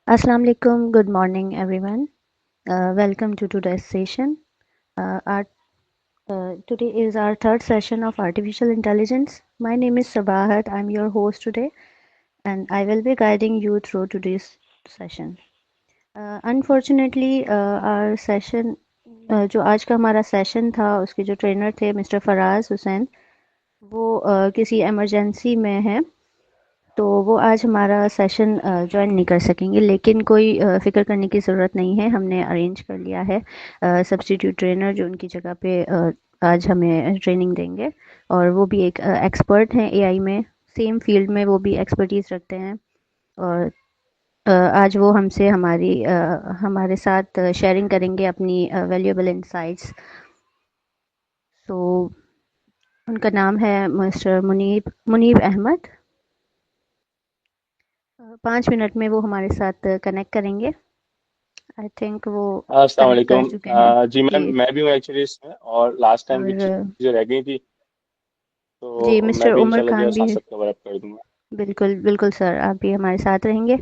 Assalamu alaikum. Good morning, everyone. Welcome to today's session. Today is our third session of artificial intelligence. My name is Sabahat. I'm your host today, and I will be guiding you through today's session. Unfortunately, our session जो आज का हमारा session था उसके जो trainer थे mister Faraz Hussain वो किसी इमरजेंसी में है तो वो आज हमारा सेशन जॉइन नहीं कर सकेंगे लेकिन कोई फ़िक्र करने की ज़रूरत नहीं है हमने अरेंज कर लिया है सब्स्टिट्यूट ट्रेनर जो उनकी जगह पे आज हमें ट्रेनिंग देंगे और वो भी एक एक्सपर्ट हैं एआई में सेम फील्ड में वो भी एक्सपर्टीज़ रखते हैं और आज वो हमसे हमारे साथ शेयरिंग करेंगे अपनी वैल्यूएबल इंसाइट्स सो उनका नाम है मिस्टर मुनीब अहमद 5 मिनट में वो हमारे साथ कनेक्ट करेंगे आई थिंक वो अस्सलाम कनेक्ट कर वालेकुम। चुके हैं जी जी मैम, मैं भी हूँ एक्चुअली इसमें, और लास्ट टाइम की और चीज़ें रह गई थी जी तो मैं मिस्टर भी उमर इंशाल्लाह जो है खान भी साथ है साथ कवर अप कर दूंगा। बिल्कुल बिल्कुल सर आप भी हमारे साथ रहेंगे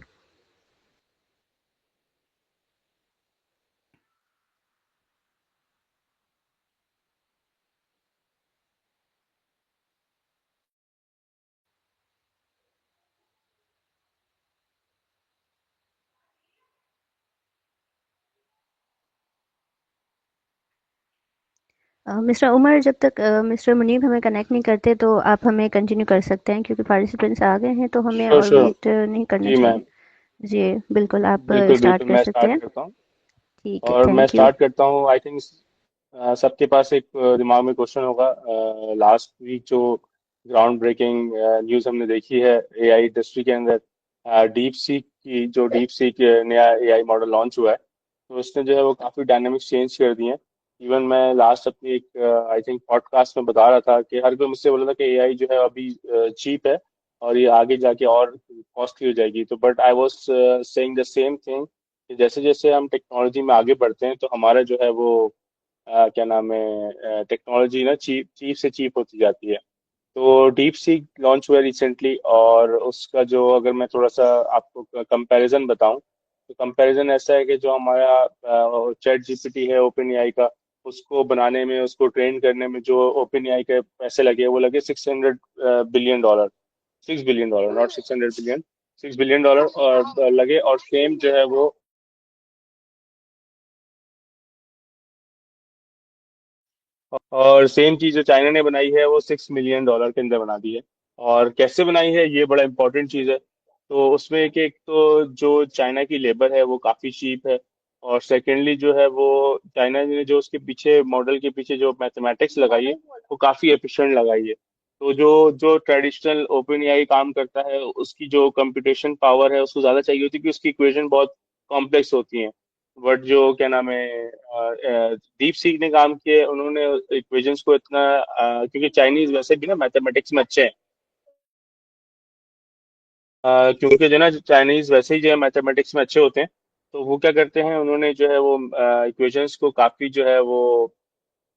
मिस्टर उमर जब तक मिस्टर मुनीब हमें कनेक्ट नहीं करते तो आप हमें कंटिन्यू कर सकते हैं क्योंकि पार्टिसिपेंट्स आ गए हैं तो हमें श्योर और श्योर। वेट नहीं करना जी चाहिए मैम, जी बिल्कुल आप बिल्कुल स्टार्ट बिल्कुल कर मैं सकते स्टार्ट हैं करता हूँ। ठीक है और मैं थैंक यू स्टार्ट करता हूँ। आई थिंक सबके पास एक दिमाग में क्वेश्चन होगा। लास्ट वीक जो ग्राउंड ब्रेकिंग न्यूज़ हमने देखी है एआई इंडस्ट्री के अंदर, डीप सीक नया एआई मॉडल लॉन्च हुआ है, तो उसने जो है वो काफ़ी डायनेमिक्स चेंज कर दिए हैं। इवन मैं लास्ट अपनी एक आई थिंक पॉडकास्ट में बता रहा था कि हर कोई मुझसे बोला था कि एआई जो है अभी चीप है और ये आगे जाके और कॉस्टली हो जाएगी, तो but I was saying the same thing कि जैसे जैसे हम टेक्नोलॉजी में आगे बढ़ते हैं तो हमारा जो है वो क्या नाम है, टेक्नोलॉजी ना चीप चीप से चीप होती जाती है। तो डीप सीक लॉन्च हुआ रिसेंटली, और उसका जो अगर मैं थोड़ा सा आपको कंपैरिजन बताऊं तो कंपैरिजन ऐसा है कि जो हमारा चैट जीपीटी है ओपन एआई का, उसको बनाने में, उसको ट्रेन करने में जो ओपन एआई के पैसे लगे वो लगे $600 billion. $6 billion, not 600 billion, $6 billion और लगे। और सेम जो है वो, और सेम चीज जो चाइना ने बनाई है वो $6 मिलियन के अंदर बना दी है। और कैसे बनाई है ये बड़ा इंपॉर्टेंट चीज है। तो उसमें एक तो जो चाइना की लेबर है वो काफी चीप है, और सेकेंडली जो है वो चाइना ने जो उसके पीछे मॉडल के पीछे जो मैथमेटिक्स लगाई है वो काफी एफिशिएंट लगाई है। तो जो जो ट्रेडिशनल ओपन एआई काम करता है उसकी जो कंप्यूटेशन पावर है उसको ज्यादा चाहिए होती है, क्योंकि उसकी इक्वेशन बहुत कॉम्प्लेक्स होती हैं। बट जो क्या नाम है, डीप सीक ने काम किया, उन्होंने इक्वेशंस को इतना क्योंकि चाइनीज वैसे भी ना मैथमेटिक्स में अच्छे हैं। क्योंकि जो ना चाइनीज वैसे ही जो है मैथमेटिक्स में अच्छे होते हैं, तो वो क्या करते हैं, उन्होंने जो है वो इक्वेशंस को काफी जो है वो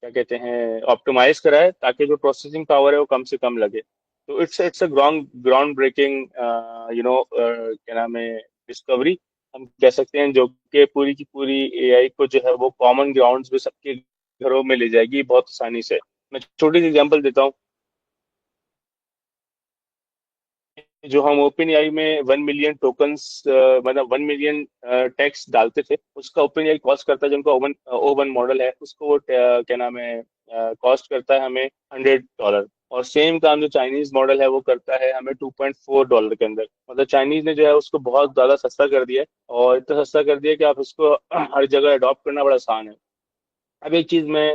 क्या कहते हैं ऑप्टिमाइज करा है, ताकि जो प्रोसेसिंग पावर है वो कम से कम लगे। तो it's a ground ground breaking क्या नाम है, डिस्कवरी हम कह सकते हैं, जो कि पूरी की पूरी एआई को जो है वो कॉमन ग्राउंड्स पे सबके घरों में ले जाएगी बहुत आसानी से। मैं छोटी सी एग्जांपल देता हूँ। जो हम ओपन एआई में 1 मिलियन टोकन्स, मतलब 1 मिलियन टेक्स्ट डालते थे, उसका ओपन एआई कॉस्ट करता है, जिनका ओ वन मॉडल है उसको वो क्या नाम है, कॉस्ट करता है हमें $100। और सेम काम जो चाइनीज मॉडल है वो करता है हमें $2.4 के अंदर। मतलब चाइनीज ने जो है उसको बहुत ज्यादा सस्ता कर दिया है, और इतना सस्ता कर दिया कि आप उसको हर जगह अडॉप्ट करना बड़ा आसान है। अब एक चीज मैं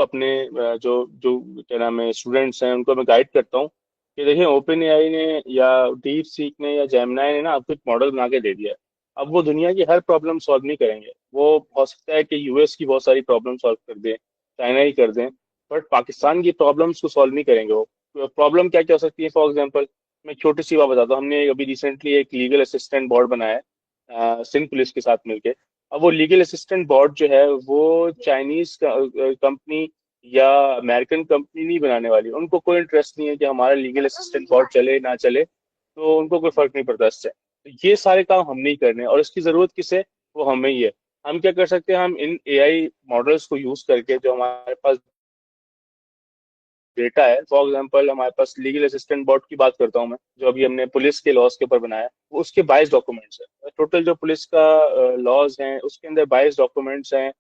अपने जो जो क्या नाम है स्टूडेंट्स हैं उनको मैं गाइड करता हूँ कि देखिए, ओपन एआई ने या डीप सीक ने या जेमिनाई ने ना आपको एक मॉडल बना के दे दिया है। अब वो दुनिया की हर प्रॉब्लम सॉल्व नहीं करेंगे। वो हो सकता है कि यूएस की बहुत सारी प्रॉब्लम सॉल्व कर दें, चाइना ही कर दें, बट पाकिस्तान की प्रॉब्लम्स को सॉल्व नहीं करेंगे वो। प्रॉब्लम क्या क्या हो सकती है, फॉर एग्जाम्पल मैं एक छोटी सी बात बताता हूँ। हमने अभी रिसेंटली एक लीगल असिस्टेंट बोर्ड बनाया है सिंध पुलिस के साथ मिलके। अब वो लीगल असिस्टेंट बोर्ड जो है वो चाइनीज कंपनी या अमेरिकन कंपनी नहीं बनाने वाली। उनको कोई इंटरेस्ट नहीं है कि हमारा लीगल असिस्टेंट बोर्ड चले ना चले, तो उनको कोई फर्क नहीं पड़ता इससे। तो ये सारे काम हम नहीं करने, और इसकी जरूरत किसे? वो हमें ही है। हम क्या कर सकते हैं? हम इन एआई मॉडल्स को यूज करके, जो हमारे पास डेटा है, फॉर एग्जांपल हमारे पास लीगल असिस्टेंट बॉट की बात करता हूँ मैं, जो अभी हमने पुलिस के लॉज के ऊपर बनाया है, वो उसके 22 डॉक्यूमेंट्स है टोटल। जो पुलिस का लॉज हैं उसके अंदर 22 डॉक्यूमेंट्स हैं,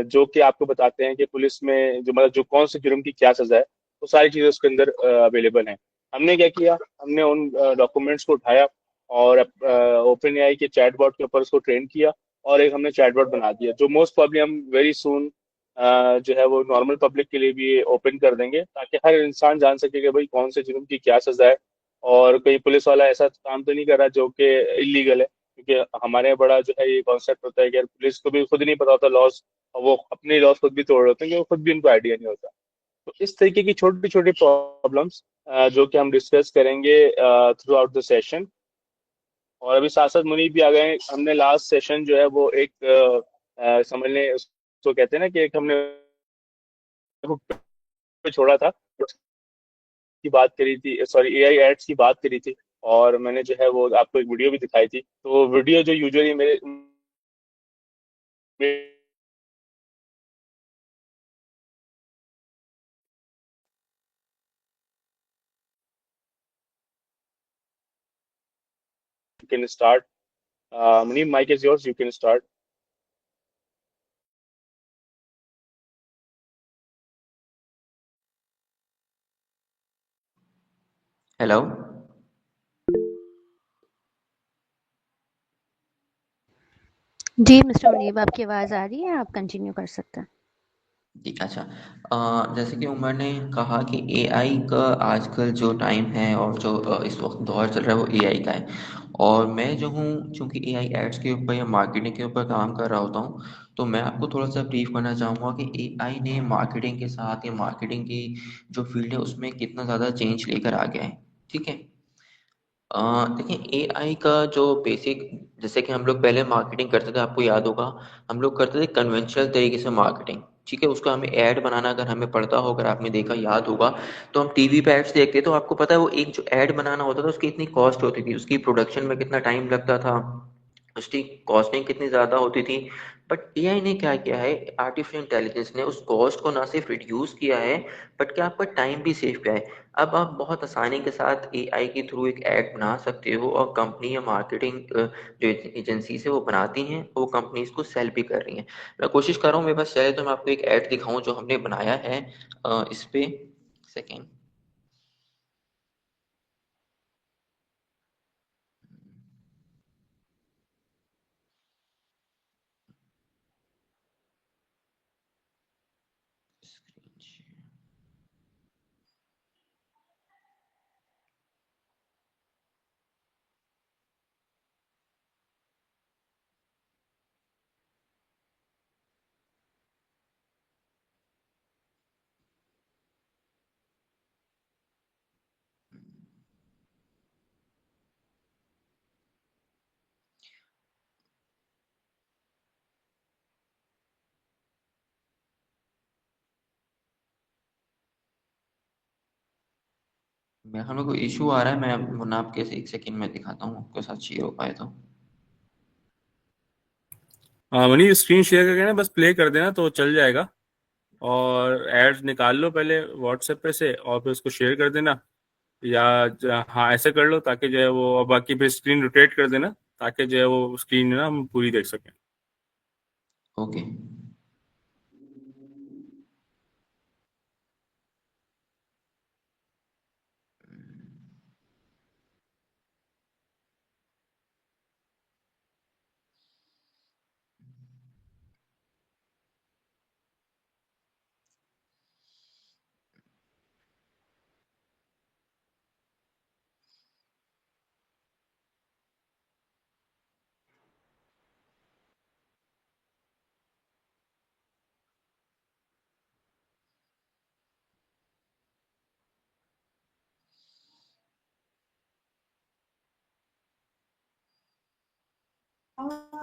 जो कि आपको बताते हैं कि पुलिस में जो, मतलब जो कौन से जुर्म की क्या सजा है, वो सारी चीजें उसके अंदर अवेलेबल हैं। हमने क्या किया? हमने उन डॉक्यूमेंट्स को उठाया और ओपन एआई के चैटबॉट के ऊपर उसको ट्रेन किया, और एक हमने चैटबॉट बना दिया, जो मोस्ट प्रॉब्ली हम वेरी सून जो है वो नॉर्मल पब्लिक के लिए भी ओपन कर देंगे, ताकि हर इंसान जान सके कि भाई कौन से जुर्म की क्या सजा है, और कहीं पुलिस वाला ऐसा काम तो नहीं कर रहा जो कि इलीगल है। क्योंकि हमारे यहाँ बड़ा जो है ये कॉन्सेप्ट होता है कि यार पुलिस को भी खुद नहीं पता होता लॉज, और वो अपने लॉज खुद भी तोड़ रहे होते हैं, क्योंकि खुद भी उनको आइडिया नहीं होता। तो इस तरीके की छोटी छोटी प्रॉब्लम्स जो कि हम डिस्कस करेंगे थ्रू आउट द सेशन। और अभी साथ साथ मुनीब भी आ गए हैं। हमने लास्ट सेशन जो है वो एक समझ लें उसको कहते हैं ना कि एक हमने पे छोड़ा था, की बात करी थी, सॉरी एआई एड्स की बात करी थी, और मैंने जो है वो आपको एक वीडियो भी दिखाई थी। तो वीडियो जो यूजुअली मेरे can start. Munib, mic is yours, you can start. Hello. जी मिस्टर मुनीब, आपकी आवाज़ आ रही है, आप कंटिन्यू कर सकते हैं। जी, अच्छा। जैसे कि उमर ने कहा कि एआई का आजकल जो टाइम है और जो इस वक्त दौर चल रहा है वो एआई का है। और मैं जो हूँ, चूंकि एआई एड्स के ऊपर या मार्केटिंग के ऊपर काम कर रहा होता हूँ, तो मैं आपको थोड़ा सा ब्रीफ करना चाहूँगा कि एआई ने मार्केटिंग के साथ या मार्केटिंग की जो फील्ड है उसमें कितना ज़्यादा चेंज लेकर आ गया है। ठीक है। देखिए, एआई का जो बेसिक, जैसे कि हम लोग पहले मार्केटिंग करते थे, आपको याद होगा, हम लोग करते थे कन्वेंशनल तरीके से मार्केटिंग। ठीक है, उसको हमें ऐड बनाना अगर हमें पड़ता हो, अगर आपने देखा याद होगा, तो हम टीवी पे एड्स देखते, तो आपको पता है वो एक जो ऐड बनाना होता था उसकी इतनी कॉस्ट होती थी, उसकी प्रोडक्शन में कितना टाइम लगता था, उसकी कॉस्टिंग कितनी ज़्यादा होती थी। बट एआई ने क्या किया है, आर्टिफिशियल इंटेलिजेंस ने उस कॉस्ट को ना सिर्फ रिड्यूस किया है, बट क्या आपका टाइम भी सेव किया है। अब आप बहुत आसानी के साथ एआई के थ्रू एक ऐड बना सकते हो, और कंपनी या मार्केटिंग जो एजेंसीज है वो बनाती हैं, वो कंपनीज को सेल भी कर रही हैं। मैं कोशिश कर रहा हूँ, मेरे पास चाहे तो मैं आपको एक ऐड दिखाऊं जो हमने बनाया है इस पे। सेकेंड। मैं हमें कोई इशू आ रहा है, मैं मुन्ना आपके एक सेकेंड में दिखाता हूँ, आपके साथ शेयर हो पाए तो। हाँ मनी, स्क्रीन शेयर करके ना बस प्ले कर देना तो चल जाएगा। और एड्स निकाल लो पहले व्हाट्सएप पे से, और फिर उसको शेयर कर देना। या हाँ, ऐसे कर लो ताकि जो है वो, और बाकी फिर स्क्रीन रोटेट कर देना, ताकि जो है वो स्क्रीन ना हम पूरी देख सकें। ओके।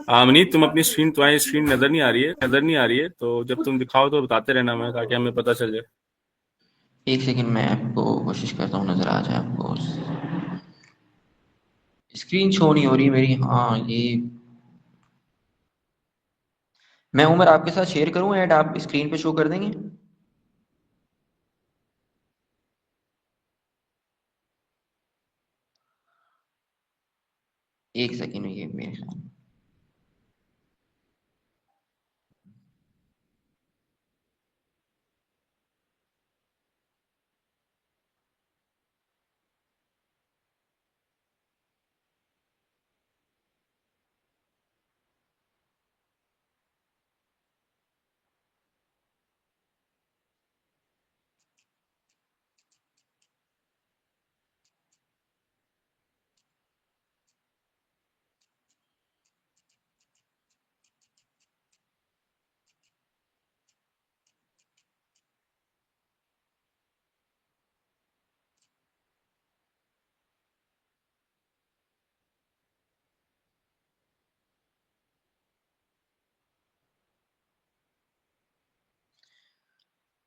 हाँ मनी, तुम अपनी स्क्रीन, तुम्हारी स्क्रीन नजर नहीं आ रही है, नजर नहीं आ रही है, तो जब तुम दिखाओ तो बताते रहना मैं, ताकि हमें पता चल जाए। एक सेकेंड मैं आपको कोशिश करता हूँ नजर आ जाए आपको स्क्रीन शो नहीं हो रही मेरी। हाँ ये मैं उमर आपके साथ शेयर करूँ ऐड, आप स्क्रीन पे शो कर देंगे? एक सेकेंड ये मेरे साथ।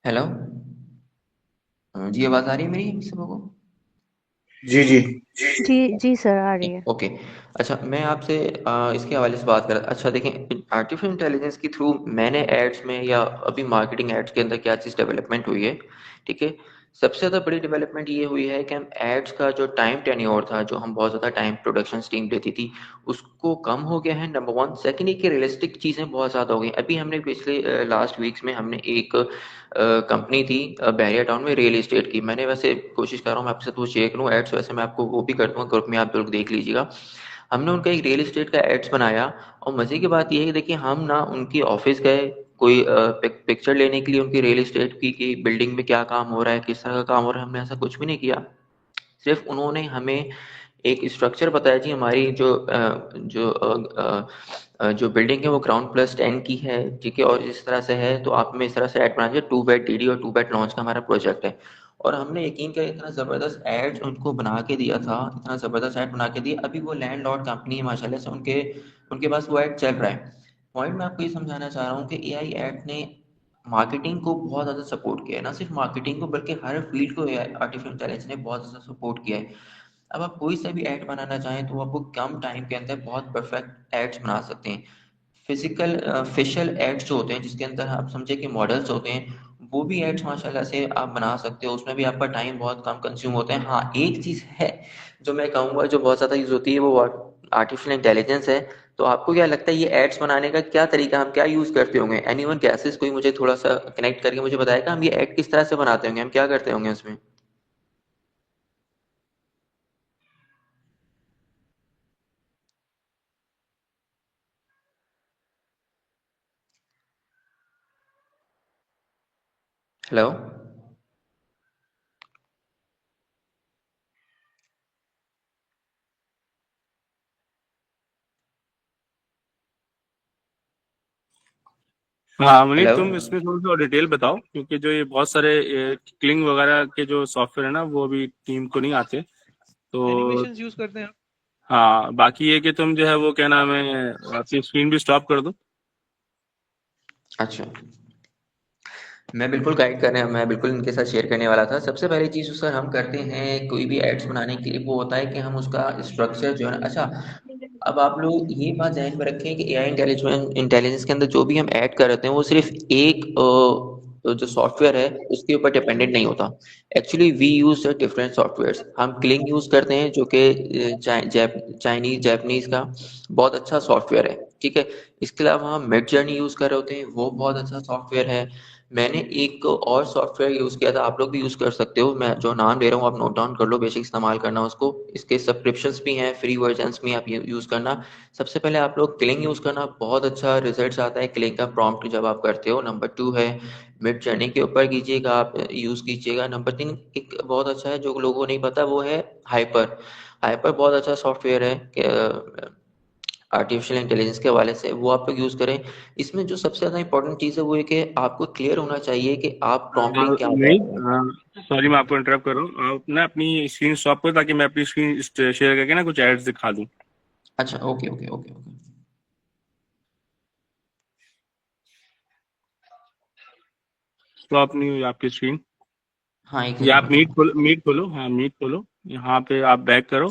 हेलो जी, आवाज आ रही है मेरी सबको? जी जी। जी जी सर, आ रही है। ओके। अच्छा मैं आपसे इसके हवाले से बात कर, अच्छा देखें आर्टिफिशियल इंटेलिजेंस के थ्रू मैंने एड्स में या अभी मार्केटिंग एड्स के अंदर क्या चीज़ डेवलपमेंट हुई है, ठीक है। सबसे ज़्यादा बड़ी डेवलपमेंट ये हुई है कि हम एड्स का जो टाइम टेन्योर था, जो हम बहुत ज़्यादा टाइम प्रोडक्शन टीम देती थी, उसको कम हो गया है, नंबर वन। सेकेंड ये कि रियलिस्टिक चीज़ें बहुत ज़्यादा हो गई। अभी हमने पिछले लास्ट वीक्स में हमने एक कंपनी थी बैरिया टाउन में रियल एस्टेट की, मैंने वैसे कोशिश कर रहा हूँ मैं आपके साथ वो शेयर करूँ एड्स, वैसे मैं आपको वो भी कर दूँगा ग्रुप में, आप लोग देख लीजिएगा। हमने उनका एक रियल एस्टेट का एड्स बनाया और मजे की बात यह है कि देखिए हम ना उनकी ऑफिस गए कोई पिक्चर लेने के लिए उनकी रियल एस्टेट की कि बिल्डिंग में क्या काम हो रहा है, किस तरह का काम हो रहा है, हमने ऐसा कुछ भी नहीं किया। सिर्फ उन्होंने हमें एक स्ट्रक्चर बताया जी, हमारी जो बिल्डिंग है वो ग्राउंड +10 की है, ठीक है, और इस तरह से है तो आप में इस तरह से ऐड बना दीजिए, 2 बेड डीडी और 2 बेड लॉन्च का हमारा प्रोजेक्ट है। और हमने यकीन किया, इतना ज़बरदस्त ऐड उनको बना के दिया था, इतना ज़बरदस्त ऐड बना के दिया। अभी वो लैंडलॉर्ड कंपनी है माशाल्लाह से, उनके उनके पास वो ऐड चल रहा है। पॉइंट मैं आपको ये समझाना चाह रहा हूँ कि एआई ऐड ने मार्केटिंग को बहुत ज़्यादा सपोर्ट किया है, ना सिर्फ मार्केटिंग को बल्कि हर फील्ड को आर्टिफिशियल इंटेलिजेंस ने बहुत ज़्यादा सपोर्ट किया है। अब आप कोई सा भी ऐड बनाना चाहें तो आपको कम टाइम के अंदर बहुत परफेक्ट एड्स बना सकते हैं। फिजिकल फेशियल एड्स जो होते हैं जिसके अंदर आप समझे कि मॉडल्स होते हैं, वो भी एड्स माशाल्लाह से आप बना सकते हो, उसमें भी आपका टाइम बहुत कम कंज्यूम होता है। हाँ एक चीज़ है जो मैं कहूँगा जो बहुत ज़्यादा यूज़ होती है, वो आर्टिफिशियल इंटेलिजेंस है। तो आपको क्या लगता है ये एड्स बनाने का क्या तरीका, हम क्या यूज़ करते होंगे? एनीवन गैसेस, कोई मुझे थोड़ा सा कनेक्ट करके मुझे बताएगा हम ये ऐड किस तरह से बनाते होंगे, हम क्या करते होंगे उसमें? हेलो। हाँ मुनीर, हेलो। तुम इसमें थोड़ा सा डिटेल बताओ, क्योंकि जो ये बहुत सारे क्लिंग वगैरह के जो सॉफ्टवेयर है ना, वो अभी टीम को नहीं आते। तो एनिमेशंस यूज करते हैं आप? हाँ, बाकी ये कि तुम जो है वो क्या नाम है, अपनी स्क्रीन भी स्टॉप कर दो। अच्छा मैं बिल्कुल गाइड करने, मैं बिल्कुल इनके साथ शेयर करने वाला था। सबसे पहली चीज़ जो सर हम करते हैं कोई भी एड्स बनाने के लिए, वो होता है कि हम उसका स्ट्रक्चर जो है ना, अच्छा अब आप लोग ये बात ध्यान में रखें कि एआई इंटेलिजेंस के अंदर जो भी हम ऐड कर रहे हैं वो सिर्फ एक जो सॉफ्टवेयर है उसके ऊपर डिपेंडेंट नहीं होता। Actually we use different softwares. हम क्लिंग यूज करते हैं जो कि चाइनीज जापानीज का बहुत अच्छा सॉफ्टवेयर है, ठीक है। इसके अलावा हम मिड जर्नी यूज कर रहे होते हैं, वो बहुत अच्छा सॉफ्टवेयर है। मैंने एक और सॉफ्टवेयर यूज़ किया था, आप लोग भी यूज़ कर सकते हो, मैं जो नाम ले रहा हूँ आप नोट डाउन कर लो, बेशक इस्तेमाल करना उसको। इसके सब्सक्रिप्शंस भी हैं, फ्री वर्जन्स भी आप यूज़ करना। सबसे पहले आप लोग क्लिंग यूज़ करना, बहुत अच्छा रिजल्ट आता है क्लिंग का प्रॉम्प्ट जब आप करते हो। नंबर 2 है मिड जर्नी के ऊपर कीजिएगा, आप यूज़ कीजिएगा। नंबर 3 एक बहुत अच्छा है जो लोगों को नहीं पता, वो है हाइपर। हाइपर बहुत अच्छा सॉफ्टवेयर है आर्टिफिशियल इंटेलिजेंस के हवाले से, वो आप लोग यूज़ करें। इसमें जो सबसे ज़्यादा इंपॉर्टेंट चीज़ है वो है कि आपको क्लियर होना चाहिए कि आप प्रॉम्प्टिंग क्या कर रहे हैं। नहीं, सॉरी मैं आपको इंटरप्ट कर रहा हूँ। आप ना अपनी स्क्रीन स्टॉप करो ताकि मैं अपनी स्क्रीन शेयर करके ना कुछ एड्स दिखा दूँ। अच्छा okay okay okay okay. Stop नहीं हुई आपकी स्क्रीन। हाँ एक ये सेकंड आप बताओ। मीट खोलो, हाँ मीट खोलो, यहाँ पे आप बैक करो।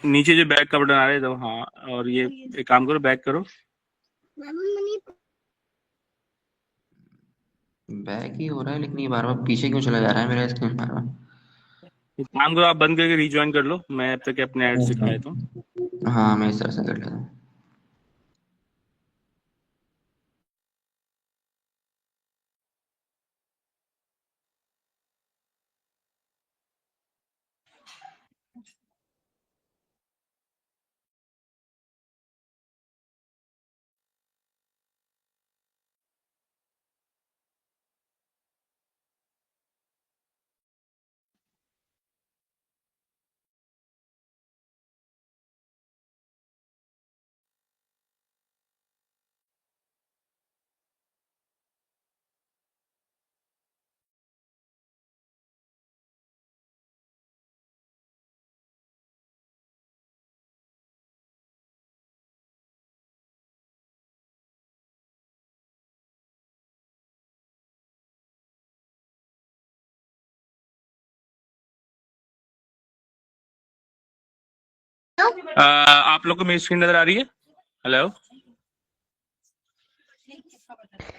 नीचे जो बैक का बटन आ रहा है तो हाँ, और ये एक काम करो, बैक करो। बैक ही हो रहा है, लेकिन ये बार बार पीछे क्यों चला जा रहा है मेरा स्क्रीन बार बार? एक काम करो, आप बंद करके रिज्वाइन कर लो, मैं अब तक अपने एड्स दिखाए तो। हाँ, मैं इस तरह से कर लेता हूँ। आप लोग को मेरी स्क्रीन नजर आ रही है? हेलो,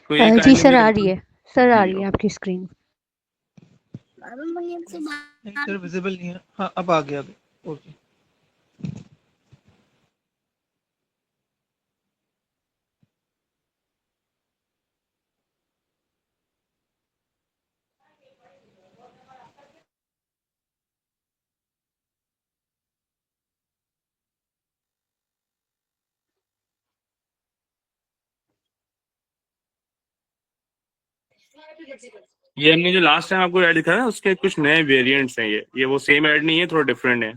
कोई एक जी आदमी सर, मुझे आ रही कंफर्म। है। सर, आ जी रही है आपकी स्क्रीन। नहीं सर, विजिबल नहीं है। हाँ, अब आ गया। ओके। ये हमने जो लास्ट टाइम आपको ऐड दिखाया ना, उसके कुछ नए वेरिएंट्स हैं। ये वो सेम ऐड नहीं है, थोड़ा डिफरेंट है।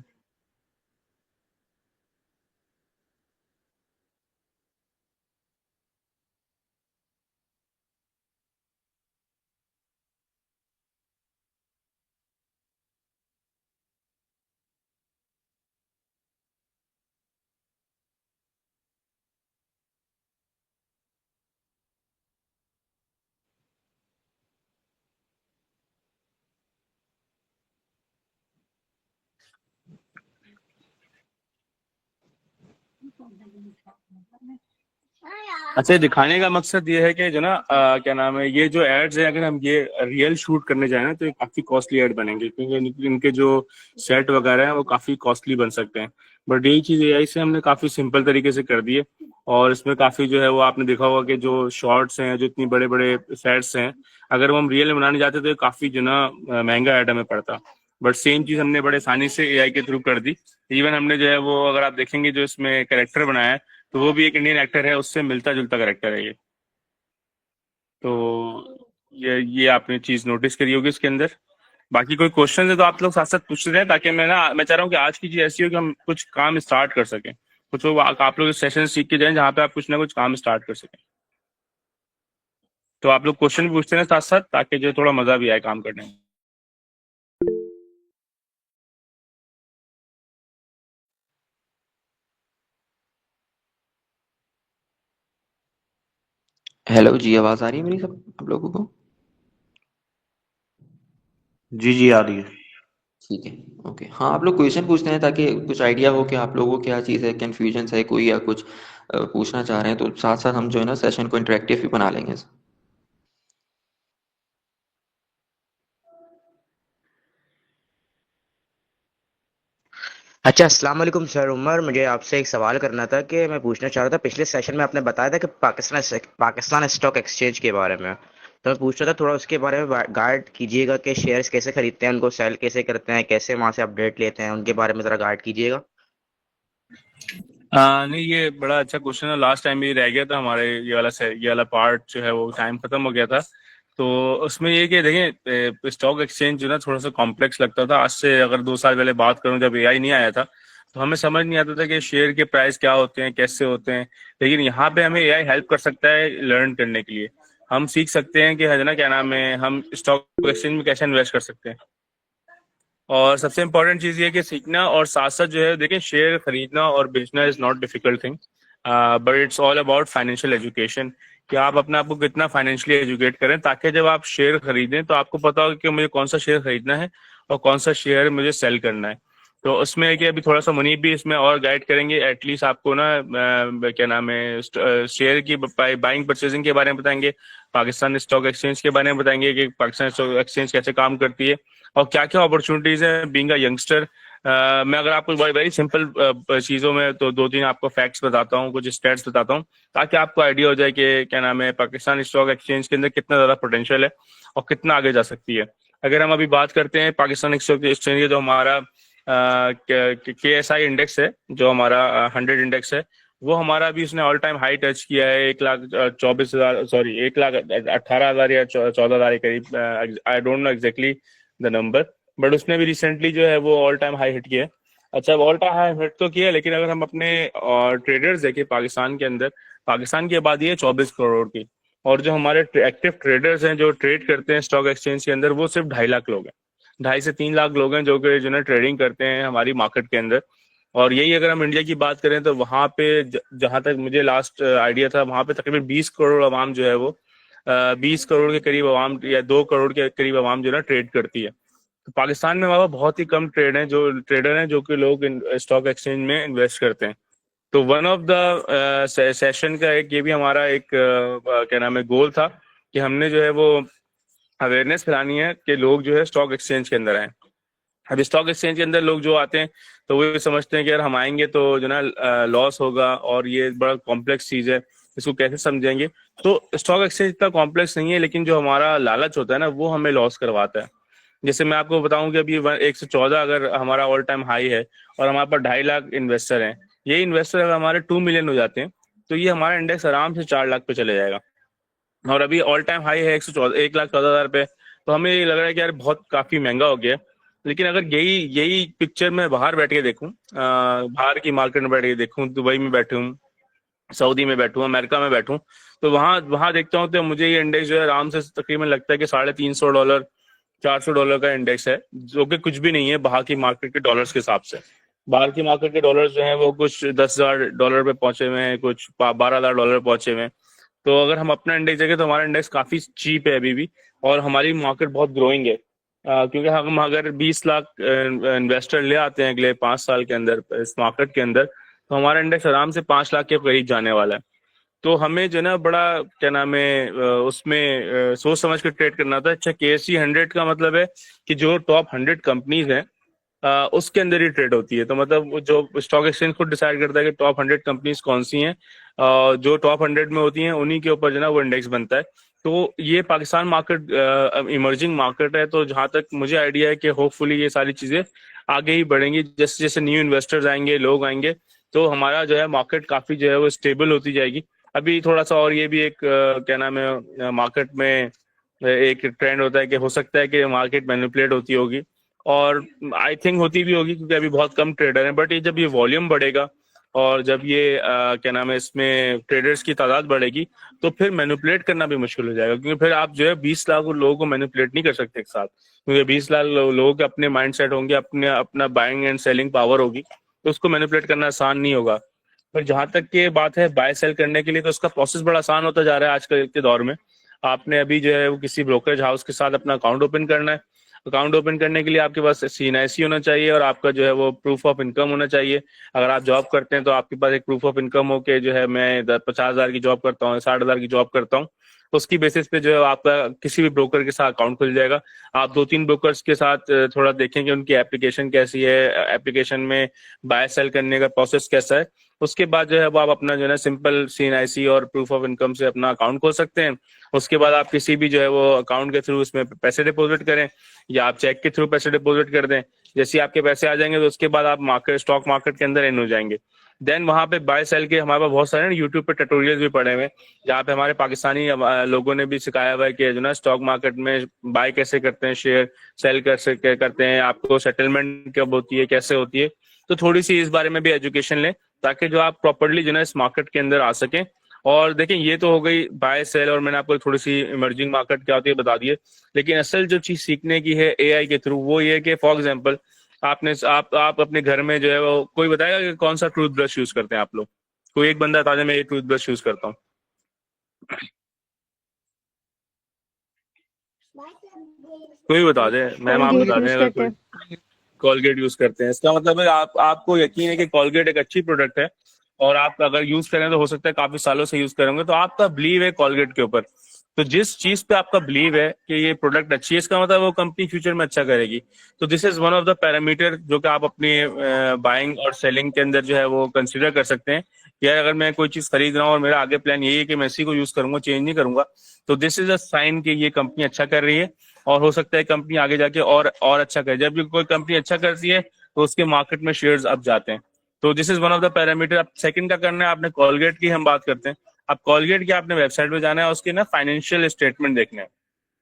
अच्छा, ये दिखाने का मकसद ये है कि जो ना क्या नाम है, ये जो एड्स हैं, अगर हम ये रियल शूट करने जाए ना तो ये काफी कॉस्टली एड बनेंगे, क्योंकि इनके जो सेट वगैरह हैं वो काफी कॉस्टली बन सकते हैं। बट यही चीज एआई से हमने काफी सिंपल तरीके से कर दी है। और इसमें काफी जो है वो आपने देखा होगा कि जो शॉर्ट्स हैं, जो इतनी बड़े बड़े सेट्स हैं, अगर वो हम रियल में बनाने जाते तो ये काफी जो ना महंगा एड हमें पड़ता। बट सेम चीज हमने बड़े आसानी से एआई के थ्रू कर दी। इवन हमने जो है वो, अगर आप देखेंगे, जो इसमें कैरेक्टर बनाया है तो वो भी एक इंडियन एक्टर है, उससे मिलता जुलता कैरेक्टर है ये। तो ये आपने चीज नोटिस करी होगी इसके अंदर। बाकी कोई क्वेश्चन है तो आप लोग साथ साथ पूछते रहे, ताकि मैं चाह रहा हूँ कि आज की चीज ऐसी हो कि हम कुछ काम स्टार्ट कर सकें। कुछ लोग आप लोग सेशन सीख के जाएं जहाँ पे आप कुछ ना कुछ काम स्टार्ट कर सकें। तो आप लोग क्वेश्चन भी पूछते रहे साथ साथ, ताकि जो थोड़ा मजा भी आए काम करने में। हेलो जी, आवाज़ आ रही है मेरी सब आप लोगों को? जी जी आ रही है। ठीक है। ओके, हाँ, आप लोग क्वेश्चन पूछते हैं ताकि कुछ आइडिया हो कि आप लोगों को क्या चीज़ है, कन्फ्यूजन है कोई, या कुछ पूछना चाह रहे हैं, तो साथ साथ हम जो है ना सेशन को इंटरेक्टिव भी बना लेंगे। अच्छा, अस्सलाम वालेकुम सर उमर। मुझे आपसे एक सवाल करना था कि मैं पूछना चाह रहा था, पिछले सेशन में आपने बताया था कि पाकिस्तान स्टॉक एक्सचेंज के बारे में, तो मैं पूछ रहा था थोड़ा उसके बारे में गाइड कीजिएगा कि शेयर्स कैसे खरीदते हैं, उनको सेल कैसे करते हैं, कैसे वहां से अपडेट लेते हैं, उनके बारे में ज़रा गाइड कीजिएगा। नहीं, ये बड़ा अच्छा क्वेश्चन है। लास्ट टाइम भी रह गया था हमारे ये वाला पार्ट जो है वो टाइम खत्म हो गया था। तो उसमें ये कि देखें, स्टॉक एक्सचेंज जो ना थोड़ा सा कॉम्प्लेक्स लगता था। आज से अगर 2 साल पहले बात करूं, जब एआई नहीं आया था, तो हमें समझ नहीं आता था कि शेयर के प्राइस क्या होते हैं, कैसे होते हैं। लेकिन यहाँ पे हमें एआई हेल्प कर सकता है लर्न करने के लिए। हम सीख सकते हैं कि है ना, क्या नाम है, हम स्टॉक एक्सचेंज में कैसे इन्वेस्ट कर सकते हैं। और सबसे इम्पोर्टेंट चीज ये है कि सीखना और साथ साथ जो है, देखिए, शेयर खरीदना और बेचना is not difficult thing, but it's all about financial education. कि आप अपने आप को कितना फाइनेंशियली एजुकेट करें, ताकि जब आप शेयर खरीदें तो आपको पता हो कि मुझे कौन सा शेयर खरीदना है और कौन सा शेयर मुझे सेल करना है। तो उसमें है कि अभी थोड़ा सा मुनीब भी इसमें और गाइड करेंगे, एटलीस्ट आपको ना क्या नाम है शेयर की बाइंग परचेजिंग के बारे में बताएंगे, पाकिस्तान स्टॉक एक्सचेंज के बारे में बताएंगे कि पाकिस्तान स्टॉक एक्सचेंज कैसे काम करती है और क्या क्या अपॉर्चुनिटीज है बीइंग अ यंगस्टर। मैं अगर आपको वेरी सिंपल चीज़ों में तो दो तीन आपको फैक्ट्स बताता हूँ, कुछ स्टैट्स बताता हूँ, ताकि आपको आइडिया हो जाए कि क्या नाम है पाकिस्तान स्टॉक एक्सचेंज के अंदर कितना ज़्यादा पोटेंशियल है और कितना आगे जा सकती है। अगर हम अभी बात करते हैं पाकिस्तान स्टॉक एक्सचेंज, जो हमारा KSI इंडेक्स है, जो हमारा 100 इंडेक्स है, वो हमारा अभी उसने ऑल टाइम हाई टच किया है 1,24,000, सॉरी 1,18,000 या 14,000 के करीब, I don't know exactly the number, but उसने भी रिसेंटली जो है वो ऑल टाइम हाई हिट किया है। अच्छा, ऑल टाइम हाई हिट तो किया है, लेकिन अगर हम अपने ट्रेडर्स देखें पाकिस्तान के अंदर, पाकिस्तान की आबादी है 24 करोड़ की, और जो हमारे एक्टिव ट्रेडर्स हैं जो ट्रेड करते हैं स्टॉक एक्सचेंज के अंदर, वो सिर्फ 2.5 लाख लोग हैं। 2.5 से 3 लाख लोग हैं जो कि जो है ट्रेडिंग करते हैं हमारी मार्केट के अंदर। और यही अगर हम इंडिया की बात करें तो वहां पे जहां तक मुझे लास्ट आइडिया था, वहां पे तकरीबन 20 करोड़ आवाम जो है वो 20 करोड़ के करीब आवाम या 2 करोड़ के करीब आवाम जो है ना ट्रेड करती है। तो पाकिस्तान में हमारा बहुत ही कम ट्रेडर हैं जो कि लोग स्टॉक एक्सचेंज में इन्वेस्ट करते हैं। तो वन ऑफ द सेशन का एक ये भी हमारा एक क्या नाम है गोल था कि हमने जो है वो अवेयरनेस फैलानी है कि लोग जो है स्टॉक एक्सचेंज के अंदर आए। अब स्टॉक एक्सचेंज के अंदर लोग जो आते हैं तो वो ये समझते हैं कि यार हम आएंगे तो जो ना लॉस होगा और ये बड़ा कॉम्प्लेक्स चीज है, इसको कैसे समझेंगे। तो स्टॉक एक्सचेंज इतना कॉम्प्लेक्स नहीं है, लेकिन जो हमारा लालच होता है ना वो हमें लॉस करवाता है। जैसे मैं आपको बताऊं कि अभी 114 अगर हमारा ऑल टाइम हाई है और हमारे पास 2.5 लाख इन्वेस्टर हैं, ये इन्वेस्टर अगर हमारे 2 मिलियन हो जाते हैं तो ये हमारा इंडेक्स आराम से 4 लाख पे चले जाएगा। और अभी ऑल टाइम हाई है 1,14,000 पे, तो हमें ये लग रहा है कि यार बहुत काफी महंगा हो गया है। लेकिन अगर यही यही पिक्चर मैं बाहर बैठ के देखूं, बाहर की मार्केट में बैठ के देखूं, दुबई में बैठूं, सऊदी में बैठूं, अमेरिका में बैठूं, तो वहां वहां देखता हूं तो मुझे ये इंडेक्स जो है आराम से तकरीबन लगता है कि $350, $400 का इंडेक्स है, जो कि कुछ भी नहीं है बाहर की मार्केट के डॉलर्स के हिसाब से। बाहर की मार्केट के डॉलर्स जो हैं वो कुछ $10,000 पे पहुंचे हुए हैं, कुछ $12,000 पहुंचे हुए हैं। तो अगर हम अपना इंडेक्स देखें तो हमारा इंडेक्स काफी चीप है अभी भी, और हमारी मार्केट बहुत ग्रोइंग है। क्योंकि हम अगर 20 लाख इन्वेस्टर ले आते हैं अगले 5 साल के अंदर इस मार्केट के अंदर, तो हमारा इंडेक्स आराम से 5 लाख के करीब जाने वाला है। तो हमें जो ना बड़ा क्या नाम है उसमें सोच समझ के ट्रेड करना था। अच्छा, KSE 100 का मतलब है कि जो टॉप 100 कंपनीज हैं उसके अंदर ही ट्रेड होती है। तो मतलब वो जो स्टॉक एक्सचेंज खुद डिसाइड करता है कि टॉप 100 कंपनीज कौन सी हैं, जो टॉप 100 में होती हैं उन्हीं के ऊपर जो ना वो इंडेक्स बनता है। तो ये पाकिस्तान मार्केट इमर्जिंग मार्केट है, तो जहां तक मुझे आइडिया है कि होपफुली ये सारी चीजें आगे ही बढ़ेंगी, जैसे जैसे न्यू इन्वेस्टर्स आएंगे, लोग आएंगे, तो हमारा जो है मार्केट काफी जो है वो स्टेबल होती जाएगी। अभी थोड़ा सा और ये भी एक क्या नाम है मार्केट में एक ट्रेंड होता है कि हो सकता है कि मार्केट मैनिपुलेट होती होगी, और आई थिंक होती भी होगी क्योंकि अभी बहुत कम ट्रेडर हैं। बट ये जब ये वॉल्यूम बढ़ेगा और जब ये क्या नाम है इसमें ट्रेडर्स की तादाद बढ़ेगी, तो फिर मैनिपुलेट करना भी मुश्किल हो जाएगा, क्योंकि फिर आप जो है 20 लाख लोगों को मैनिपुलेट नहीं कर सकते एक साथ, क्योंकि 20 लाख लोगों के अपने माइंड सेट होंगे, अपने अपना बाइंग एंड सेलिंग पावर होगी, तो उसको मैनिपुलेट करना आसान नहीं होगा। पर जहां तक की बात है बाय सेल करने के लिए, तो उसका प्रोसेस बड़ा आसान होता जा रहा है आजकल के दौर में। आपने अभी जो है वो किसी ब्रोकरेज हाउस के साथ अपना अकाउंट ओपन करना है। अकाउंट ओपन करने के लिए आपके पास CNIC होना चाहिए और आपका जो है वो प्रूफ ऑफ इनकम होना चाहिए। अगर आप जॉब करते हैं तो आपके पास एक प्रूफ ऑफ इनकम हो के जो है मैं 50,000 की जॉब करता हूँ, 60,000 की जॉब करता हूँ, तो उसकी बेसिस पे जो है आपका किसी भी ब्रोकर के साथ अकाउंट खुल जाएगा। आप 2-3 ब्रोकर्स के साथ थोड़ा देखेंगे उनकी एप्लीकेशन कैसी है, एप्लीकेशन में बाय सेल करने का प्रोसेस कैसा है। उसके बाद जो है वो आप अपना जो है ना सिंपल CNIC और प्रूफ ऑफ इनकम से अपना अकाउंट खोल सकते हैं। उसके बाद आप किसी भी जो है वो अकाउंट के थ्रू उसमें पैसे डिपॉजिट करें, या आप चेक के थ्रू पैसे डिपॉजिट कर दें। जैसे ही आपके पैसे आ जाएंगे तो उसके बाद आप स्टॉक मार्केट के अंदर इन हो जाएंगे। देन वहां पे बाय सेल के हमारे पास बहुत सारे यूट्यूब पे ट्यूटोरियल्स भी पड़े हुए हैं, जहाँ पे हमारे पाकिस्तानी लोगों ने भी सिखाया हुआ है कि जो ना स्टॉक मार्केट में बाय कैसे करते हैं शेयर, सेल कैसे करते हैं, आपको सेटलमेंट कब होती है, कैसे होती है। तो थोड़ी सी इस बारे में भी एजुकेशन लें, ताकि जो आप प्रॉपरली जो है इस मार्केट के अंदर आ सकें। और देखें, ये तो हो गई बाय सेल, और मैंने आपको थोड़ी सी इमर्जिंग मार्केट क्या होती है बता दी है। लेकिन असल जो चीज सीखने की है AI के थ्रू, वो ये है कि फॉर एग्जांपल आप अपने घर में जो है वो कोई बताएगा कि कौन सा टूथ ब्रश यूज करते हैं आप लोग? कोई एक बंदा बता दे मैं ये टूथ ब्रश यूज करता हूँ। कोई बता दे, मैम आप कोलगेट बता दें यूज अगर करते कोई। हैं। कॉलगेट यूज करते हैं। इसका मतलब है आपको यकीन है कि कॉलगेट एक अच्छी प्रोडक्ट है और आप अगर यूज करें तो हो सकता है काफी सालों से यूज करेंगे, तो आपका बिलीव है कॉलगेट के ऊपर। तो जिस चीज पे आपका बिलीव है कि ये प्रोडक्ट अच्छी है, इसका मतलब वो कंपनी फ्यूचर में अच्छा करेगी। तो this is one of the parameter जो कि आप अपनी बाइंग और सेलिंग के अंदर जो है वो कंसिडर कर सकते हैं कि यार अगर मैं कोई चीज खरीद रहा हूँ और मेरा आगे प्लान यही है कि मैं इसी को यूज करूंगा, चेंज नहीं करूंगा, तो दिस इज अ साइन कि ये कंपनी अच्छा कर रही है और हो सकता है कंपनी आगे जाके और अच्छा करे। जब भी कोई कंपनी अच्छा करती है तो उसके मार्केट में शेयर्स अप जाते हैं। तो this is one of the parameter. अब सेकंड का करना है आपने, कॉलगेट की हम बात करते हैं। अब कॉलगेट की आपने वेबसाइट पे जाना है, उसके ना फाइनेंशियल स्टेटमेंट देखने हैं।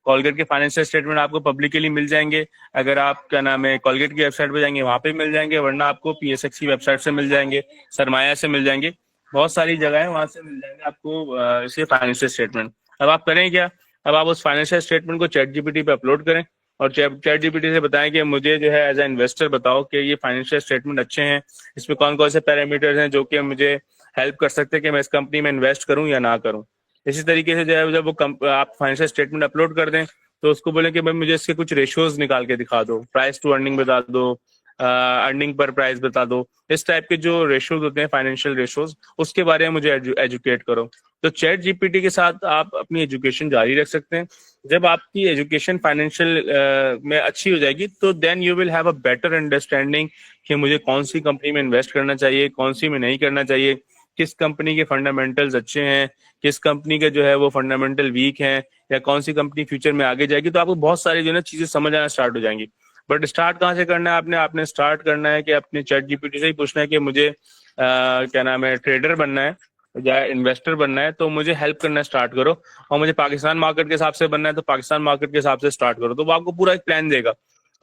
कॉलगेट के फाइनेंशियल स्टेटमेंट आपको पब्लिकली मिल जाएंगे। अगर आप क्या नाम है कॉलगेट की वेबसाइट पे जाएंगे वहां पे मिल जाएंगे, वरना आपको पीएसएक्स की वेबसाइट से मिल जाएंगे, सरमाया से मिल जाएंगे, बहुत सारी जगह है वहां से मिल जाएंगे आपको इसके फाइनेंशियल स्टेटमेंट। अब आप करें क्या, अब आप उस फाइनेंशियल स्टेटमेंट को चैट जीपीटी पे अपलोड करें और चैट जीपीटी से बताएं कि मुझे जो है एज ए इन्वेस्टर बताओ कि ये फाइनेंशियल स्टेटमेंट अच्छे हैं, इसमें कौन कौन से पैरामीटर्स हैं जो कि मुझे हेल्प कर सकते हैं कि मैं इस कंपनी में इन्वेस्ट करूं या ना करूं। इसी तरीके से जो है जब वो आप फाइनेंशियल स्टेटमेंट अपलोड कर दें तो उसको बोले कि भाई मुझे इसके कुछ रेशियोज निकाल के दिखा दो, प्राइस टू अर्निंग बता दो, अर्निंग पर प्राइस बता दो, इस टाइप के जो रेशियोज होते हैं फाइनेंशियल रेशियोज, उसके बारे में मुझे एजुकेट करो। तो चैट जीपीटी के साथ आप अपनी एजुकेशन जारी रख सकते हैं। जब आपकी एजुकेशन फाइनेंशियल में अच्छी हो जाएगी तो then you will have a better understanding कि मुझे कौन सी कंपनी में इन्वेस्ट करना चाहिए, कौन सी में नहीं करना चाहिए, किस कंपनी के फंडामेंटल्स अच्छे हैं, किस कंपनी के जो है वो फंडामेंटल वीक हैं, या कौन सी कंपनी फ्यूचर में आगे जाएगी। तो आपको बहुत सारी जो है चीजें समझ आना स्टार्ट हो जाएंगी। बट स्टार्ट कहाँ से करना है आपने स्टार्ट करना है कि अपने चैट जीपीटी से ही पूछना है कि मुझे क्या नाम है ट्रेडर बनना है या इन्वेस्टर बनना है, तो मुझे हेल्प करना स्टार्ट करो। और मुझे पाकिस्तान मार्केट के हिसाब से बनना है तो पाकिस्तान मार्केट के हिसाब से स्टार्ट करो। तो वो आपको पूरा एक प्लान देगा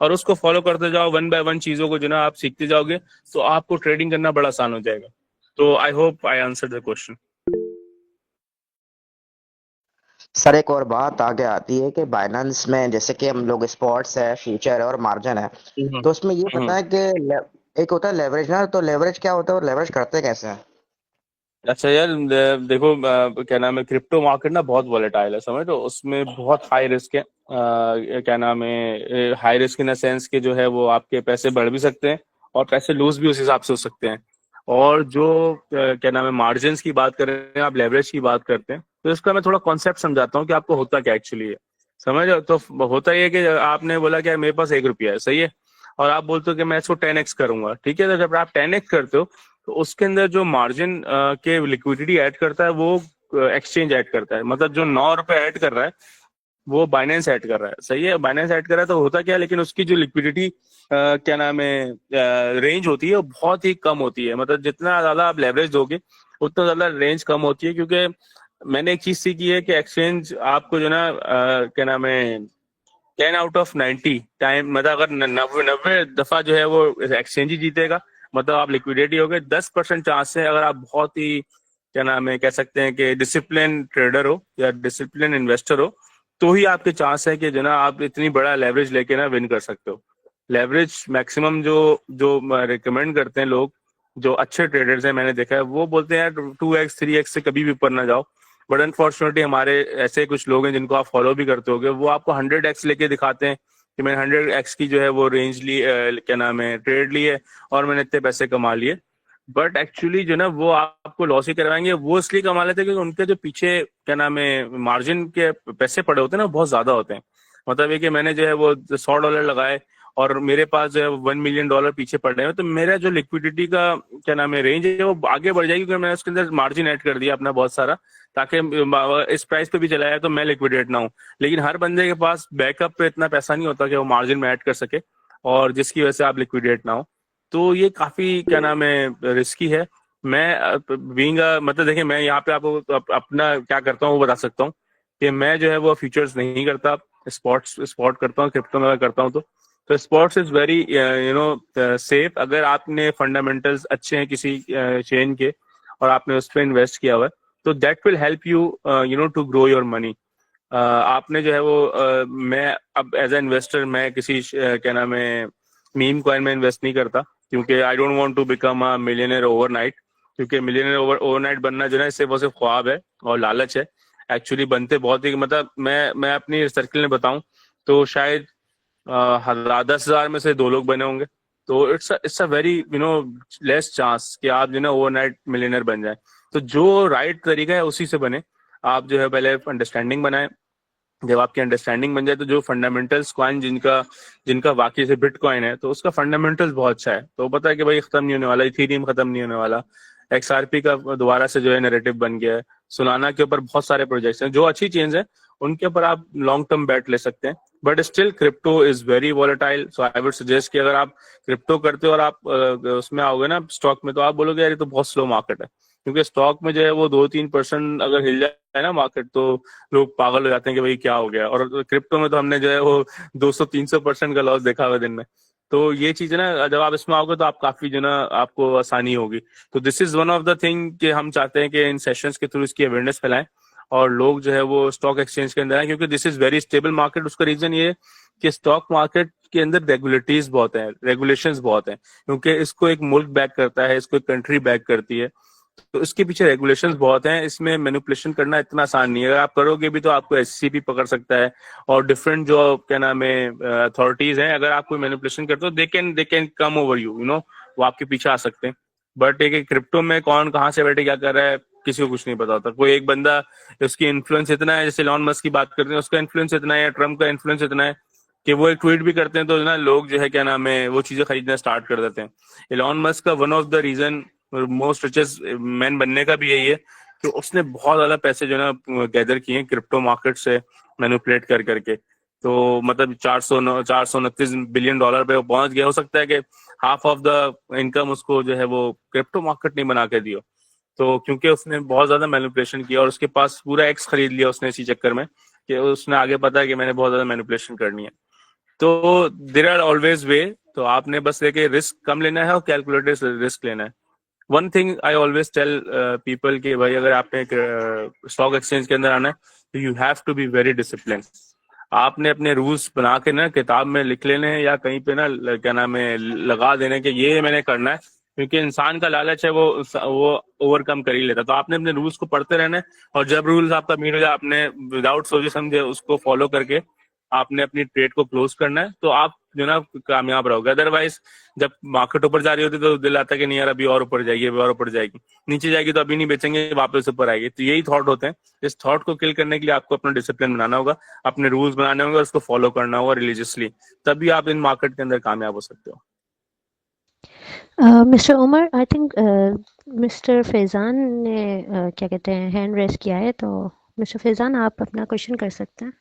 और उसको फॉलो करते जाओ, वन बाय वन चीजों को जो ना आप सीखते जाओगे तो आपको ट्रेडिंग करना बड़ा आसान हो जाएगा। तो I hope I answer the question. Sir एक और बात आगे आती है कि बाइनेंस में जैसे कि हम लोग स्पॉट्स है, फ्यूचर है और मार्जिन है, तो उसमें ये पता है कि एक होता है लेवरेज ना, तो लेवरेज क्या होता है और लेवरेज करते कैसे हैं? अच्छा यार देखो क्या नाम है क्रिप्टो मार्केट ना बहुत वॉलेटाइल है, समझ लो, उसमें बहुत हाई रिस्क है। क्या नाम है high risk in the sense के जो है वो आपके पैसे बढ़ भी सकते हैं और पैसे लूज भी उस हिसाब से हो सकते हैं। और जो क्या नाम है मार्जिन की बात कर रहे हैं आप, लेवरेज की बात करते हैं, तो इसका मैं थोड़ा कॉन्सेप्ट समझाता हूँ कि आपको होता क्या एक्चुअली है। समझ रहे हो? तो होता ये है कि आपने बोला कि मेरे पास 1 रुपया है, सही है, और आप बोलते हो कि मैं इसको 10x करूंगा, ठीक है। तो जब आप 10x करते हो तो उसके अंदर जो मार्जिन के लिक्विडिटी ऐड करता है वो एक्सचेंज ऐड करता है। मतलब जो 9 रुपए ऐड कर रहा है वो बाइनेंस ऐड कर रहा है, सही है, बाइनेंस ऐड कर रहा है। तो होता क्या है, लेकिन उसकी जो लिक्विडिटी क्या नाम है रेंज होती है वो बहुत ही कम होती है। मतलब जितना ज्यादा आप लेवरेज दोगे उतना ज्यादा रेंज कम होती है। क्योंकि मैंने एक चीज सीखी है कि एक्सचेंज आपको जो ना क्या नाम है 10 out of 90 टाइम, मतलब अगर 90 दफा जो है वो एक्सचेंज ही जीतेगा, मतलब आप लिक्विडिटी हो गए। 10% चांस है, अगर आप बहुत ही क्या नाम है कह सकते हैं कि डिसिप्लिन ट्रेडर हो या डिसिप्लिन इन्वेस्टर हो, तो ही आपके चांस है कि जो ना आप इतनी बड़ा लेवरेज लेके ना विन कर सकते हो। लेवरेज मैक्सिमम जो जो रिकमेंड करते हैं लोग, जो अच्छे ट्रेडर्स हैं मैंने देखा है, वो बोलते हैं 2x 3x से कभी भी ऊपर ना जाओ। बट अनफॉर्चुनेटली हमारे ऐसे कुछ लोग हैं जिनको आप फॉलो भी करते होगे, वो आपको 100x लेके दिखाते हैं कि मैंने 100x की जो है वो रेंज ली, क्या नाम है ट्रेड ली है और मैंने इतने पैसे कमा लिए। बट एक्चुअली जो ना वो आपको लॉस ही करवाएंगे। वो इसलिए कमा लेते हैं क्योंकि उनके जो पीछे क्या नाम है मार्जिन के पैसे पड़े होते हैं ना बहुत ज्यादा होते हैं। मतलब ये कि मैंने जो है वो $100 लगाए और मेरे पास जो है $1 million पीछे पड़ रहे हैं, तो मेरा जो लिक्विडिटी का क्या नाम है रेंज है वो आगे बढ़ जाएगी क्योंकि मैंने उसके अंदर मार्जिन ऐड कर दिया अपना बहुत सारा, ताकि इस प्राइस पे भी चला जाए तो मैं लिक्विडेट ना हूँ। लेकिन हर बंदे के पास बैकअप पे इतना पैसा नहीं होता कि वो मार्जिन में ऐड कर सके और जिसकी वजह से आप लिक्विडेट ना हो। तो ये काफी क्या नाम है रिस्की है। मैं बीइंग मतलब देखिए मैं यहाँ पे आपको अपना क्या करता हूँ वो बता सकता हूँ कि मैं जो है वो फ्यूचर्स नहीं करता, स्पॉट करता हूँ, क्रिप्टो में करता हूँ। तो स्पॉट्स इज वेरी सेफ अगर आपने फंडामेंटल्स अच्छे हैं किसी चेन के और आपने उस पर इन्वेस्ट किया हुआ है, तो that will help you to grow your money. आपने जो है वो मैं अब एज ए इन्वेस्टर मैं किसी क्या नाम है मीम कॉइन में इन्वेस्ट नहीं करता क्योंकि I don't want to become a millionaire overnight. क्योंकि मिलियनेयर ओवरनाइट बनना जो है इससे वो सिर्फ ख्वाब है और लालच है। एक्चुअली बनते बहुत ही, मतलब मैं अपनी सर्किल में बताऊं तो शायद 10,000 में से 2 लोग बने होंगे। तो it's a very less chance कि आप ओवरनाइट मिलियनर बन जाए। तो जो राइट तरीका है उसी से बने। आप पहले अंडरस्टैंडिंग बनाए। जब आपकी अंडरस्टैंडिंग बन जाए तो जो फंडामेंटल्स कॉइन जिनका जिनका वाकई से बिटकॉइन है, तो उसका फंडामेंटल्स बहुत अच्छा है। तो पता है कि भाई खत्म नहीं होने वाला, इथेरियम खत्म नहीं होने वाला, XRP का दोबारा से नैरेटिव बन गया है, सोलाना के ऊपर बहुत सारे प्रोजेक्ट्स हैं जो अच्छी चेंज है, उनके ऊपर आप लॉन्ग टर्म बैट ले सकते हैं। But still crypto is very volatile, so I would suggest कि अगर आप क्रिप्टो करते हो और आप उसमें आओगे ना स्टॉक में, तो आप बोलोगे यार ये तो बहुत स्लो मार्केट है। क्योंकि स्टॉक में वो 2-3% अगर हिल जाए ना मार्केट, तो लोग पागल हो जाते हैं कि भाई क्या हो गया। और क्रिप्टो में तो हमने वो 200-300% का लॉस देखा हुआ दिन में। तो ये चीज है ना, जब आप इसमें आओगे तो आप काफी आपको आसानी होगी। तो this is one of the thing कि हम चाहते हैं कि इन सेशंस के थ्रू इसकी अवेयरनेस फैलाएं और लोग वो स्टॉक एक्सचेंज के अंदर आए, क्योंकि this is very stable market. उसका रीजन ये है कि स्टॉक मार्केट के अंदर रेगुलेटरीज बहुत है, रेगुलेशंस बहुत है, क्योंकि इसको एक मुल्क बैक करता है, इसको एक कंट्री बैक करती है। तो इसके पीछे रेगुलेशंस बहुत हैं, इसमें मैनिपुलेशन करना इतना आसान नहीं है। अगर आप करोगे भी तो आपको SEC भी पकड़ सकता है, और डिफरेंट जो क्या नाम है अथॉरिटीज हैं, अगर आप कोई मैनिपुलेशन करते हो they can come over you know, वो आपके पीछे आ सकते हैं। बट एक क्रिप्टो में कौन कहाँ से बैठे क्या कर रहा है किसी को कुछ नहीं पता होता। कोई एक बंदा, उसकी इन्फ्लुएंस इतना है, जैसे एलन मस्क की बात करते हैं, उसका इन्फ्लुएंस इतना है, ट्रम्प का इन्फ्लुएंस इतना है कि वो एक ट्वीट भी करते हैं तो लोग क्या नाम है वो चीजें खरीदना स्टार्ट कर देते हैं। एलन मस्क का one of the reason most richest man बनने का भी यही है कि उसने बहुत ज्यादा पैसे गैदर किए क्रिप्टो मार्केट से मैनिपुलेट कर करके। तो मतलब 429 बिलियन डॉलर पे वो पहुंच गया। हो सकता है कि हाफ ऑफ द इनकम उसको वो क्रिप्टो मार्केट नहीं बना के दियो, तो क्योंकि उसने बहुत ज्यादा मैनिपुलेशन किया और उसके पास पूरा एक्स खरीद लिया उसने इसी चक्कर में कि उसने आगे पता है कि मैंने बहुत ज्यादा मैनिपुलेशन करनी है। तो देयर आर ऑलवेज वे। तो आपने बस रिस्क कम लेना है और कैलकुलेटेड रिस्क लेना है। One thing I always tell people कि भाई अगर आपने स्टॉक एक्सचेंज के अंदर आना है तो you have to be very discipline. आपने अपने रूल्स बना के किताब में लिख लेने हैं या कहीं पे क्या नाम है लगा देने के ये मैंने करना है, क्योंकि इंसान का लालच है वो ओवरकम कर ही लेता। तो आपने अपने रूल्स को पढ़ते रहना है, और जब रूल्स आपका मीट हो जाए आपने विदाउट सोचे समझे उसको फॉलो करके आपने अपनी ट्रेड को क्लोज करना है, तो आप कामयाब रहोगे। अदरवाइज जब मार्केट ऊपर जा रही होती है तो दिल आता है कि नहीं यार अभी और ऊपर जाएगी, अभी और ऊपर जाएगी, नीचे जाएगी तो अभी नहीं बेचेंगे, वापस ऊपर आएगी। तो यही थॉट होते हैं। इस थॉट को किल करने के लिए आपको अपना डिसिप्लिन बनाना होगा, अपने रूल्स बनाने होंगे और उसको फॉलो करना होगा रिलीजियसली, तभी आप इन मार्केट के अंदर कामयाब हो सकते हो। Mister Umar, I think mister Faizan ने क्या कहते हैं हैंड रेस किया है, तो मिस्टर फैज़ान आप अपना क्वेश्चन कर सकते हैं।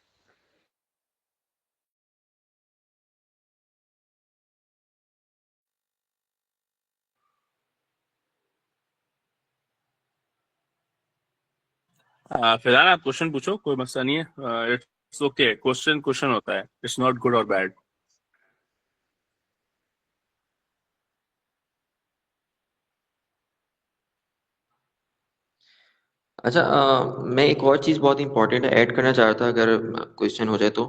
फिलहाल आप क्वेश्चन पूछो, कोई मसला नहीं है। इट्स ओके, क्वेश्चन क्वेश्चन होता है, इट्स नॉट गुड और बैड। अच्छा, मैं एक और चीज़ बहुत इंपॉर्टेंट ऐड करना चाह रहा था, अगर क्वेश्चन हो जाए तो।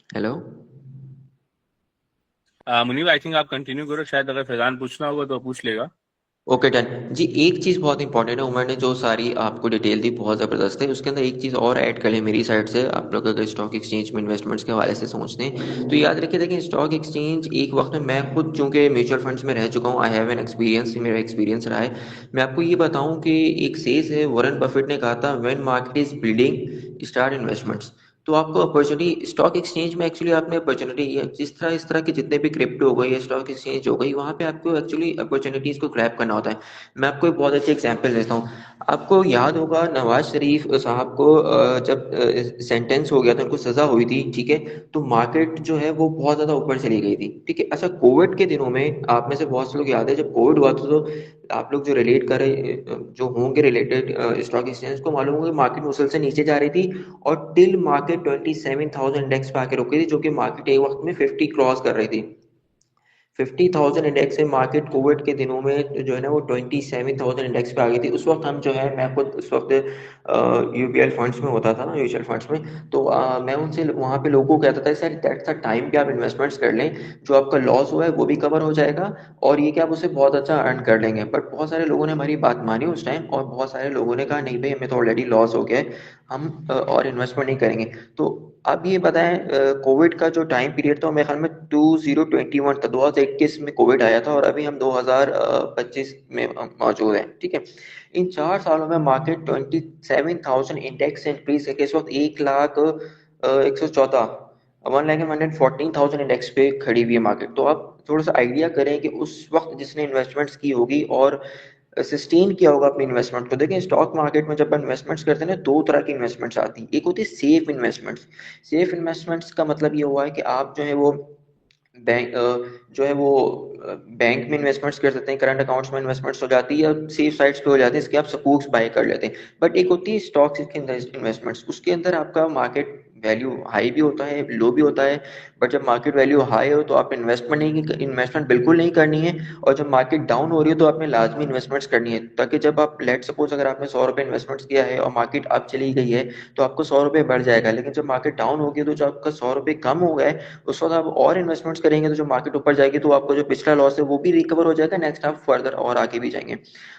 हेलो। मुनीब आई थिंक आप कंटिन्यू करो, शायद अगर फैजान पूछना होगा तो पूछ लेगा। ओके डन जी। एक चीज़ बहुत इंपॉर्टेंट है, उमर ने जो सारी आपको डिटेल दी बहुत ज़बरदस्त है, उसके अंदर एक चीज़ और ऐड कर लें मेरी साइड से। आप लोग अगर स्टॉक एक्सचेंज में इन्वेस्टमेंट्स के हवाले से सोचते हैं तो याद रखिए, देखिए स्टॉक एक्सचेंज एक वक्त में, मैं खुद चूंकि म्यूचुअल फंड्स में रह चुका हूँ, आई हैव एन एक्सपीरियंस, मेरा एक्सपीरियंस रहा है। मैं आपको ये बताऊँ कि एक सेज है, वॉरेन बफेट ने कहा था, when market is building start investments. तो आपको अपॉर्चुनिटी स्टॉक एक्सचेंज में एक्चुअली आपने अपॉर्चुनिटी है, जिस तरह इस तरह के जितने भी क्रिप्टो हो गई या स्टॉक एक्सचेंज हो गई, वहाँ पे आपको एक्चुअली अपॉर्चुनिटीज़ को ग्रैब करना होता है। मैं आपको एक बहुत अच्छी एग्जांपल देता हूँ। आपको याद होगा नवाज शरीफ साहब को जब सेंटेंस हो गया था, उनको सजा हुई थी, ठीक है, तो मार्केट जो है वो बहुत ज़्यादा ऊपर चली गई थी, ठीक है। अच्छा, कोविड के दिनों में आप में से बहुत से लोग याद है, जब कोविड हुआ था तो आप लोग जो रिलेट कर रहे जो होंगे रिलेटेड स्टॉक एक्सचेंज को, मालूम होगा मार्केट मुसल से नीचे जा रही थी और टिल मार्केट 27,000 इंडेक्स पे आके रुक गई थी, जो कि मार्केट एक वक्त में 50 क्रॉस कर रही थी। 50,000 इंडेक्स से मार्केट कोविड के दिनों में जो है ना वो 27,000 इंडेक्स पे आ गई थी। उस वक्त हम जो है, मैं खुद उस वक्त यूपीएल फंड्स में होता था ना, म्यूचुअल फंड्स में, तो मैं उनसे वहाँ पे लोगों को कहता था सर दैट्स द टाइम कि आप इन्वेस्टमेंट्स कर लें, जो आपका लॉस हुआ है वो भी कवर हो जाएगा और ये कि आप उससे बहुत अच्छा अर्न कर लेंगे। बट बहुत सारे लोगों ने हमारी बात मानी उस टाइम, और बहुत सारे लोगों ने कहा नहीं भाई, हमें तो ऑलरेडी लॉस हो गया है, हम और इन्वेस्टमेंट नहीं करेंगे। तो आप ये बताएं, कोविड का जो टाइम पीरियड था मेरे ख्याल में 2021 था, 2021 में कोविड आया था और अभी हम 2025 में मौजूद हैं, ठीक है। इन 4 सालों में मार्केट 27,000 इंडेक्स से इंक्रीज करके इस वक्त 1,114 1,114,000 इंडेक्स पे खड़ी हुई है मार्केट। तो आप थोड़ा सा आइडिया करें कि उस वक्त जिसने इन्वेस्टमेंट्स की होगी और सस्टेन किया होगा अपनी इन्वेस्टमेंट को। देखिए स्टॉक मार्केट में जब आप इन्वेस्टमेंट्स करते हैं ना, दो तरह की इन्वेस्टमेंट्स आती हैं। एक होती है सेफ इन्वेस्टमेंट्स। सेफ इन्वेस्टमेंट्स का मतलब ये हुआ है कि आप जो है वो बैंक जो है वो बैंक में इन्वेस्टमेंट्स कर सकते हैं, करंट अकाउंट्स में इन्वेस्टमेंट्स हो जाती है, सेफ साइट्स पे हो जाती है, इसके आप सकूक्स बाय कर लेते हैं। बट एक होती है स्टॉक्स के इन्वेस्टमेंट्स, उसके अंदर आपका मार्केट वैल्यू हाई भी होता है, लो भी होता है। बट जब मार्केट वैल्यू हाई हो तो आप इन्वेस्टमेंट बिल्कुल नहीं करनी है, और जब मार्केट डाउन हो रही हो तो आपने लाजमी इन्वेस्टमेंट्स करनी है, ताकि जब आप लेट सपोज अगर आपने 100 रुपये इन्वेस्टमेंट्स किया है और मार्केट अब चली गई है तो आपको 100 रुपये बढ़ जाएगा। लेकिन जब मार्केट डाउन होगी तो जो आपका 100 रुपये कम हो गए, उस वक्त आप और इन्वेस्टमेंट्स करेंगे तो जो मार्केट ऊपर जाएगी तो आपको जो पिछला लॉस है वो भी रिकवर हो जाएगा, नेक्स्ट आप फर्दर और आगे भी जाएंगे।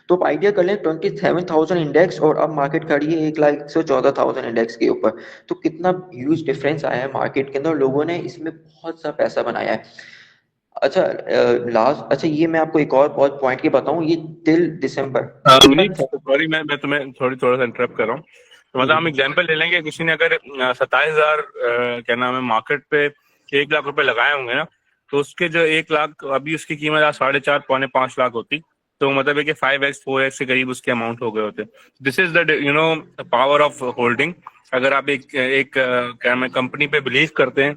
तो आप आइडिया कर लें 27,000 इंडेक्स और अब मार्केट खड़ी है 1,114,000 इंडेक्स के ऊपर। तो कितना ह्यूज डिफरेंस आया है मार्केट के अंदर, लोगों ने इसमें बहुत सा पैसा बनाया है। अच्छा, अच्छा ये मैं आपको एक और बहुत पॉइंट की बताऊं, ये टिल दिसंबर मुनीब सॉरी, मैं तुम्हें थोड़ा सा इंटरप्ट कर रहा हूँ। तो मतलब हम एग्जांपल ले लेंगे, किसी ने अगर 27,000 क्या नाम है मार्केट पे 1 लाख रुपए लगाए होंगे ना, तो उसके जो 1 लाख अभी उसकी कीमत आज 4.5 पौने 5 लाख होती। तो मतलब है कि 5x 4x के करीब उसके अमाउंट हो गए होते। This is the power of holding. अगर आप एक क्या नाम है कंपनी पे बिलीव करते हैं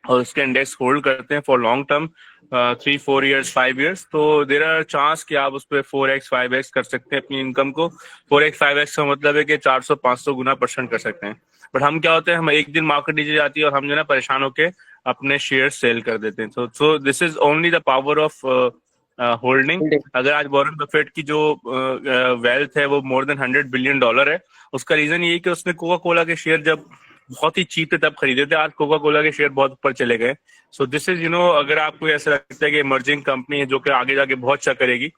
और उसके इंडेक्स होल्ड करते हैं for long term, 3-4 years 5 years, तो देर आर चांस कि आप उस पर 4x 5x कर सकते हैं अपनी इनकम को। 4x 5x का मतलब है कि 400-500 गुना % कर सकते हैं। बट हम क्या होते हैं, हम एक दिन मार्केट नीचे जाती है और हम जो ना परेशान होकर अपने शेयर सेल कर देते हैं। So this is only the power of holding. अगर आज वॉरेन बफेट की जो वेल्थ है वो मोर देन $100 बिलियन है, उसका रीजन ये है कि उसने कोका कोला के शेयर जब बहुत ही चीप थे तब खरीदे थे। आज कोका कोला के शेयर बहुत ऊपर चले गए। सो दिस इज अगर आपको ऐसा लगता है कि इमर्जिंग कंपनी है जो कि आगे जाके बहुत अच्छा करेगी,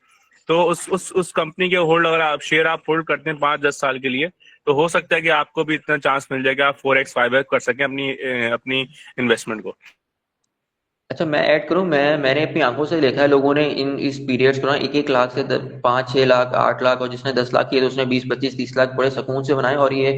तो उस कंपनी के होल्ड अगर आप शेयर आप होल्ड करते हैं 5-10 साल के लिए, तो हो सकता है कि आपको भी इतना चांस मिल जाएगा आप 4x 5x कर सकें अपनी इन्वेस्टमेंट को। अच्छा मैं ऐड करूं, मैंने अपनी आंखों से देखा है लोगों ने इस पीरियड्स को ना 1-1 लाख से 5-6 लाख 8 लाख, और जिसने 10 लाख किए तो उसने 20-25-30 लाख बड़े सुकून से बनाए, और ये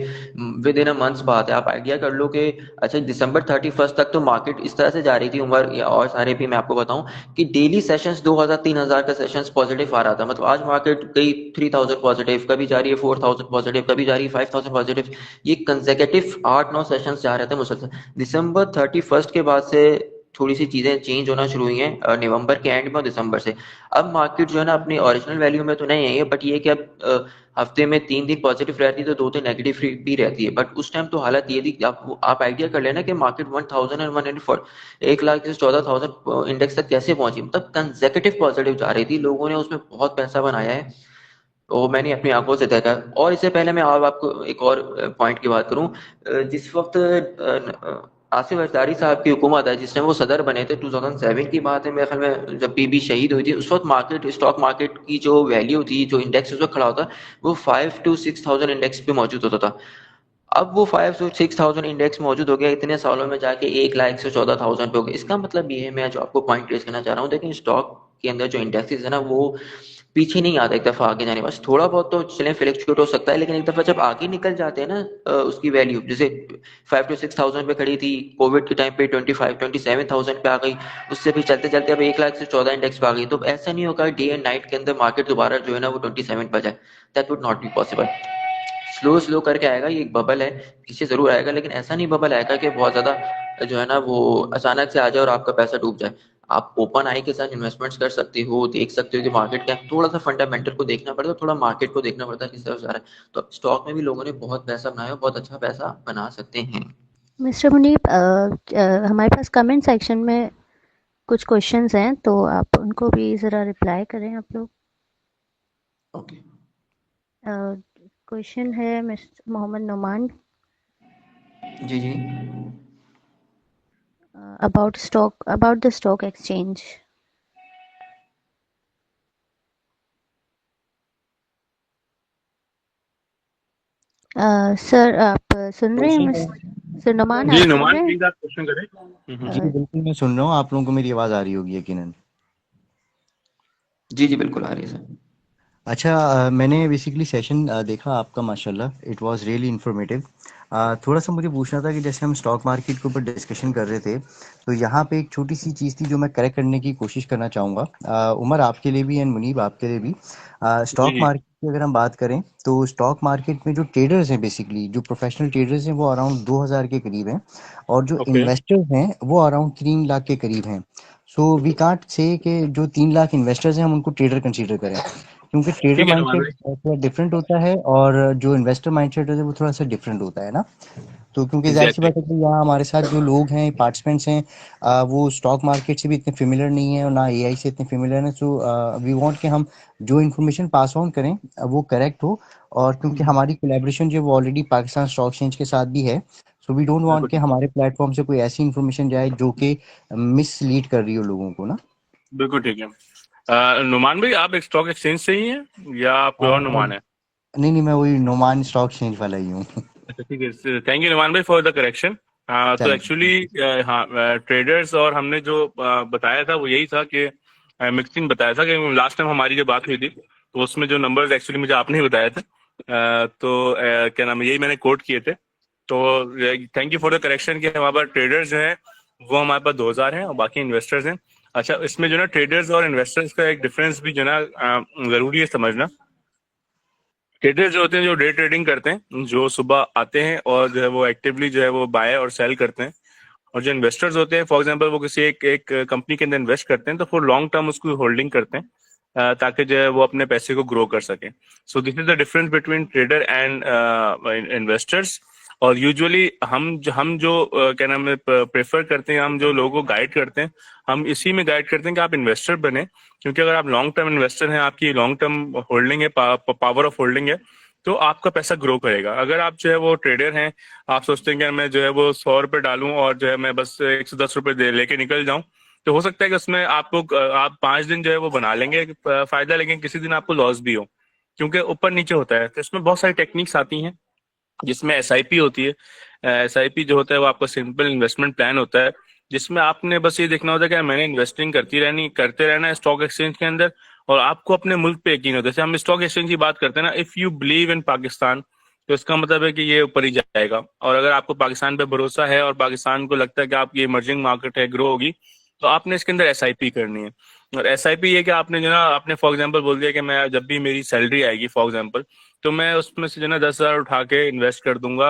विद इन अ मंथ्स बात है। आप आइडिया कर लो कि अच्छा दिसंबर 31 तक तो मार्केट इस तरह से जा रही थी, उमर और सारे भी मैं आपको बताऊं कि डेली सेशंस 2,000-3,000 का सेशंस पॉजिटिव आ रहा था। मतलब आज मार्केट गई 3,000 पॉजिटिव, कभी जा रही है 4,000 पॉजिटिव, कभी जा रही है 5,000 पॉजिटिव। ये कंसेक्यूटिव 8-9 सेशंस जा रहे थे मुसलसल। दिसंबर 31 के बाद से थोड़ी सी चीजें चेंज होना शुरू हुई हैं, नवंबर के एंड में और दिसंबर से। अब मार्केट जो है ना अपनी ओरिजिनल वैल्यू में तो नहीं है, बट ये कि अब हफ्ते में 3 दिन पॉजिटिव रहती है तो 2 दिन नेगेटिव भी रहती है। बट उस टाइम तो हालत ये थी कि आप आइडिया कर लेना कि मार्केट 1,104 1,14,000 इंडेक्स तक कैसे पहुंची, मतलब कंसेक्यूटिव पॉजिटिव जा रही थी, लोगों ने उसमें बहुत पैसा बनाया है। तो मैंने अपनी आंखों से देखा। और इससे पहले मैं आपको एक और पॉइंट की बात करूं, जिस वक्त आसिफ जरदारी साहब की हुकूमत है, जिसमें वो सदर बने थे, 2007 की बात है मेरे ख्याल में, जब बीबी शहीद हुई थी, उस वक्त स्टॉक मार्केट की जो वैल्यू थी, जो इंडेक्स उस वक्त खड़ा होता, वो 5 to 6,000 इंडेक्स पे मौजूद होता था। अब वो 5 to 6,000 इंडेक्स मौजूद हो गया, इतने सालों में जाके 1,114,000 पे हो गया। इसका मतलब ये है, मैं जो आपको पॉइंट रेज करना चाह रहा हूँ, देखिए स्टॉक के अंदर जो इंडेक्सेस है ना, वो पीछे नहीं आता एक दफा आगे जाने, बस थोड़ा बहुत तो चले फ्लक्चुएट हो सकता है, लेकिन एक दफा जब आगे निकल जाते हैं ना, उसकी वैल्यू जैसे 5 to 6,000 पे खड़ी थी, कोविड के टाइम पे 25-27,000 पे आ गई, उससे भी चलते चलते अब 1,14 इंडेक्स पे आ गई। तो ऐसा नहीं होगा डे एंड नाइट के अंदर मार्केट दोबारा जो है ना वो 27 पर जाए, that would not be possible. Slow slow करके आएगा, ये एक बबल है, पीछे जरूर आएगा, लेकिन ऐसा नहीं बबल आएगा कि बहुत ज्यादा जो है ना वो अचानक से आ जाए और आपका पैसा डूब जाए। आप ओपन आई के साथ इन्वेस्टमेंट्स कर सकते हो, देख सकते हो कि मार्केट क्या है, थोड़ा सा फंडामेंटल को देखना पड़ता है, थोड़ा मार्केट को देखना पड़ता है किस तरफ जा रहा है। तो स्टॉक में भी लोगों ने बहुत पैसा बनाया, बहुत अच्छा पैसा बना सकते हैं। मिस्टर मुनीब, हमारे पास कमेंट सेक्शन में कुछ क्वेश्चंस हैं, तो आप उनको भी ज़रा रिप्लाई करें आप लोग। ओके, क्वेश्चन है मिस्टर मोहम्मद नुमान, जी जी। about the stock exchange. Sir आप सुन रहे हैं? सर नुमान, जी आप सुन नुमान रहे हैं? प्लीज आप क्वेश्चन करें। जी बिल्कुल मैं सुन रहा हूँ, आप लोगों को मेरी आवाज़ आ रही होगी यकीनन। जी बिल्कुल आ रही है सर। अच्छा, मैंने बेसिकली सेशन देखा आपका, माशाल्लाह इट वाज रियली इन्फॉर्मेटिव। थोड़ा सा मुझे पूछना था कि जैसे हम स्टॉक मार्केट के ऊपर डिस्कशन कर रहे थे, तो यहाँ पे एक छोटी सी चीज़ थी जो मैं करेक्ट करने की कोशिश करना चाहूँगा, उमर आपके लिए भी एंड मुनीब आपके लिए भी। जी स्टॉक जी मार्केट की अगर हम बात करें तो स्टॉक मार्केट में जो ट्रेडर्स हैं, बेसिकली जो प्रोफेशनल ट्रेडर्स हैं, वो अराउंड 2000 के करीब हैं, और जो ओके इन्वेस्टर्स हैं वो अराउंड 3 लाख के करीब हैं। सो वी कांट से कि जो 3 लाख इन्वेस्टर्स हैं हम उनको ट्रेडर कंसीडर करें, क्योंकि ट्रेडर ठीक है नुमान माइंडसेट भाई। थोड़ा डिफरेंट होता है और जो इन्वेस्टर माइंडसेट है वो थोड़ा सा डिफरेंट होता है ना। तो क्योंकि जाहिर सी एग्जैक्टली बात है कि यहाँ हमारे साथ जो लोग हैं, पार्टिसिपेंट्स हैं, वो स्टॉक मार्केट से भी इतने फेमिलियर नहीं है और ना एआई से इतने फेमिलियर हैं। सो वी वांट कि हम जो इन्फॉर्मेशन पास ऑन करें वो करेक्ट हो, और क्योंकि हमारी कोलैबोरेशन जो वो ऑलरेडी पाकिस्तान स्टॉक एक्सचेंज के साथ भी है, सो वी डोंट वांट बिल्कुल कि ठीक हमारे प्लेटफॉर्म से कोई ऐसी इन्फॉर्मेशन जाए जो कि मिसलीड कर रही हो लोगों को ना। बिल्कुल ठीक है। नुमान भाई आप एक स्टॉक एक्सचेंज से ही हैं या आप कोई और आ, नुमान है? नहीं नहीं, मैं वही नोमान स्टॉक एक्सचेंज वाला ही हूँ। अच्छा ठीक है, थैंक यू नुमान भाई फॉर द करेक्शन। तो चलो। एक्चुअली हाँ ट्रेडर्स और हमने जो बताया था वो यही था कि मिक्सिंग बताया था कि लास्ट टाइम हमारी जो बात हुई थी तो उसमें जो नंबर्स एक्चुअली मुझे आपने ही बताए थे, तो क्या नाम है, यही मैंने कोट किए थे। तो thank you for the correction कि हमारे पास ट्रेडर्स जो हैं वो हमारे पास 2000 हैं और बाकी इन्वेस्टर्स हैं। अच्छा इसमें जो ना ट्रेडर्स और इन्वेस्टर्स का एक डिफरेंस भी जो ना जरूरी है समझना। ट्रेडर्स जो होते हैं जो डे ट्रेडिंग करते हैं, जो सुबह आते हैं और जो है वो एक्टिवली जो है वो बाय और सेल करते हैं। और जो इन्वेस्टर्स होते हैं फॉर एग्जांपल वो किसी एक एक कंपनी के अंदर इन्वेस्ट करते हैं तो फॉर लॉन्ग टर्म उसको होल्डिंग करते हैं, ताकि जो है वो अपने पैसे को ग्रो कर सके। So this is the difference between trader and investors. और यूजुअली हम जो क्या नाम है प्रेफर करते हैं, हम जो लोगों को गाइड करते हैं, हम इसी में गाइड करते हैं कि आप इन्वेस्टर बने, क्योंकि अगर आप लॉन्ग टर्म इन्वेस्टर हैं, आपकी लॉन्ग टर्म होल्डिंग है, पावर ऑफ होल्डिंग है, तो आपका पैसा ग्रो करेगा। अगर आप जो है वो ट्रेडर हैं, आप सोचते हैं कि मैं जो है वो 100 रुपये डालूं और जो है मैं बस 110 रुपये लेके निकल जाऊं, तो हो सकता है कि उसमें आपको आप 5 दिन जो है वो बना लेंगे फायदा, लेकिन किसी दिन आपको लॉस भी हो, क्योंकि ऊपर नीचे होता है। तो इसमें बहुत सारी टेक्निक्स आती हैं जिसमें एसआईपी होती है। एसआईपी जो होता है वो आपका सिंपल इन्वेस्टमेंट प्लान होता है, जिसमें आपने बस ये देखना होता है कि मैंने इन्वेस्टिंग करते रहना है स्टॉक एक्सचेंज के अंदर, और आपको अपने मुल्क पे यकीन होता है। जैसे हम स्टॉक एक्सचेंज की बात करते हैं ना, if you believe in Pakistan, तो इसका मतलब है कि ये ऊपर ही जाएगा। और अगर आपको पाकिस्तान पे भरोसा है और पाकिस्तान को लगता है कि आपकी इमर्जिंग मार्केट है, ग्रो होगी, तो आपने इसके अंदर एसआईपी करनी है। और एसआईपी ये कि आपने जो ना आपने फॉर एग्जांपल बोल दिया कि मैं जब भी मेरी सैलरी आएगी फॉर एग्जांपल, तो मैं उसमें से जो ना 10,000 उठा के इन्वेस्ट कर दूंगा,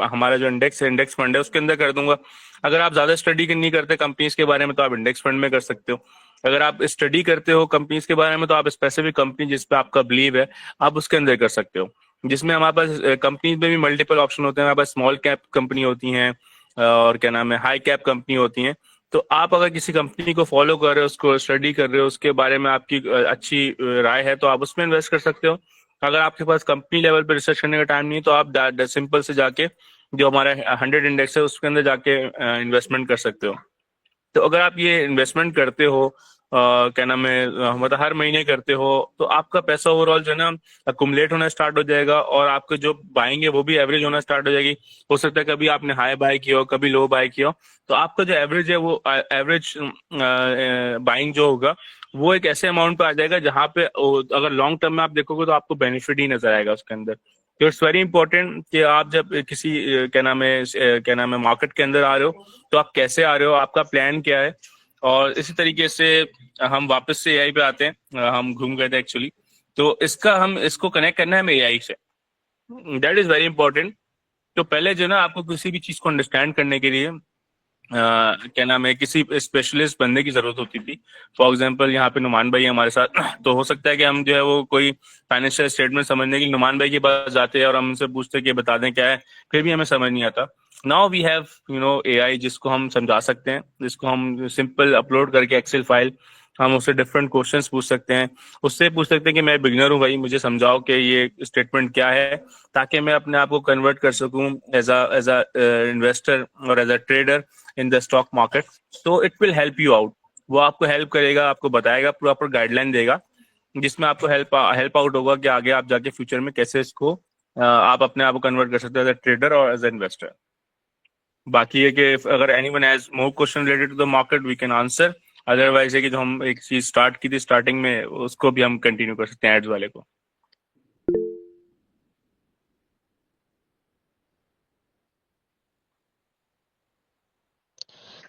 हमारा जो इंडेक्स फंड है उसके अंदर कर दूंगा। अगर आप ज्यादा स्टडी नहीं करते कंपनीज के बारे में तो आप इंडेक्स फंड में कर सकते हो। अगर आप स्टडी करते हो कंपनीज के बारे में तो आप स्पेसिफिक कंपनी जिस पे आपका बिलीव है आप उसके अंदर कर सकते हो, जिसमें हमारे पास कंपनीज में भी मल्टीपल ऑप्शन होते हैं। हमारे पास स्मॉल कैप कंपनी होती हैं और क्या नाम है हाई कैप कंपनी होती हैं। तो आप अगर किसी कंपनी को फॉलो कर रहे हो, उसको स्टडी कर रहे हो, उसके बारे में आपकी अच्छी राय है, तो आप उसमें इन्वेस्ट कर सकते हो। अगर आपके पास कंपनी लेवल पे रिसर्च करने का टाइम नहीं है तो आप सिंपल से जाके जो हमारा 100 इंडेक्स है उसके अंदर जाके इन्वेस्टमेंट कर सकते हो। तो अगर आप ये इन्वेस्टमेंट करते हो क्या नाम है मतलब हर महीने करते हो, तो आपका पैसा ओवरऑल जो है ना अकुमुलेट होना स्टार्ट हो जाएगा, और आपके जो बाइंग है वो भी एवरेज होना स्टार्ट हो जाएगी। हो सकता है कभी आपने हाई बाय किया हो, कभी लो बाय किया हो, तो आपका जो एवरेज है वो एवरेज बाइंग जो होगा वो एक ऐसे अमाउंट पे आ जाएगा जहां पे अगर लॉन्ग टर्म में आप देखोगे तो आपको बेनिफिट ही नजर आएगा उसके अंदर। तो इट्स वेरी इंपॉर्टेंट कि आप जब किसी क्या नाम है मार्केट के अंदर आ रहे हो, तो आप कैसे आ रहे हो, आपका प्लान क्या है। और इसी तरीके से हम वापस से एआई पे आते हैं, हम घूम गए थे एक्चुअली। तो हम इसको कनेक्ट करना है हमें एआई से, दैट इज वेरी इंपॉर्टेंट। तो पहले जो ना आपको किसी भी चीज को अंडरस्टैंड करने के लिए क्या नाम है किसी स्पेशलिस्ट बनने की जरूरत होती थी। फॉर एग्जांपल यहाँ पे नुमान भाई है हमारे साथ तो हो सकता है कि हम जो है वो कोई फाइनेंशियल स्टेटमेंट समझने के लिए नुमान भाई के पास जाते हैं और हम उनसे पूछते हैं कि बता दें क्या है, फिर भी हमें समझ नहीं आता। नाउ वी हैव एआई जिसको हम समझा सकते हैं, जिसको हम सिंपल अपलोड करके एक्सेल फाइल हम उससे डिफरेंट क्वेश्चंस पूछ सकते हैं। उससे पूछ सकते हैं कि मैं बिगिनर हूँ भाई, मुझे समझाओ कि ये स्टेटमेंट क्या है, ताकि मैं अपने आप को कन्वर्ट कर सकूं एज अ इन्वेस्टर और as a trader in the stock market. तो it will help you out, वो आपको हेल्प करेगा, आपको बताएगा, प्रॉपर गाइडलाइन देगा, जिसमें आपको हेल्प आउट होगा कि आगे आप जाके फ्यूचर में कैसे इसको आप अपने आप को कन्वर्ट कर सकते हो एज अ ट्रेडर और एज अ इन्वेस्टर। बाकी है कि अगर anyone has more question related to the market we can answer, otherwise है कि जो हम एक चीज स्टार्ट की थी स्टार्टिंग में उसको भी हम कंटिन्यू कर सकते हैं एड्स वाले को।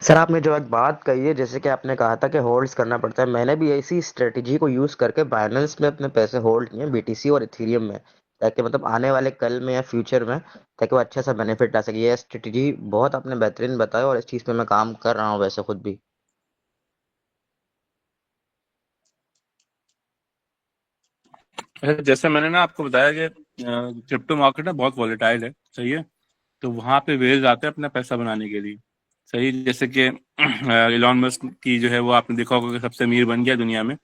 सर आपने जो एक बात कही है, जैसे कि आपने कहा था कि होल्ड्स करना पड़ता है, मैंने भी ऐसी स्ट्रेटजी को यूज करके बाइनेंस में अपने पैसे होल्ड किए, बीटीसी और इथेरियम में, ताकि मतलब आने वाले कल में या फ्यूचर में ताकि वो अच्छा सा बेनिफिट ला सके। ये स्ट्रेटजी बहुत आपने बेहतरीन बताया और इस चीज़ पे मैं काम कर रहा हूँ वैसे खुद भी। जैसे मैंने ना आपको बताया कि क्रिप्टो मार्केट ना बहुत वॉलेटाइल है, सही है, तो वहां पे वेल्स आते हैं अपना पैसा बनाने के लिए, सही। जैसे कि इलॉन मस्क की जो है वो आपने देखा होगा कि सबसे अमीर बन गया दुनिया में,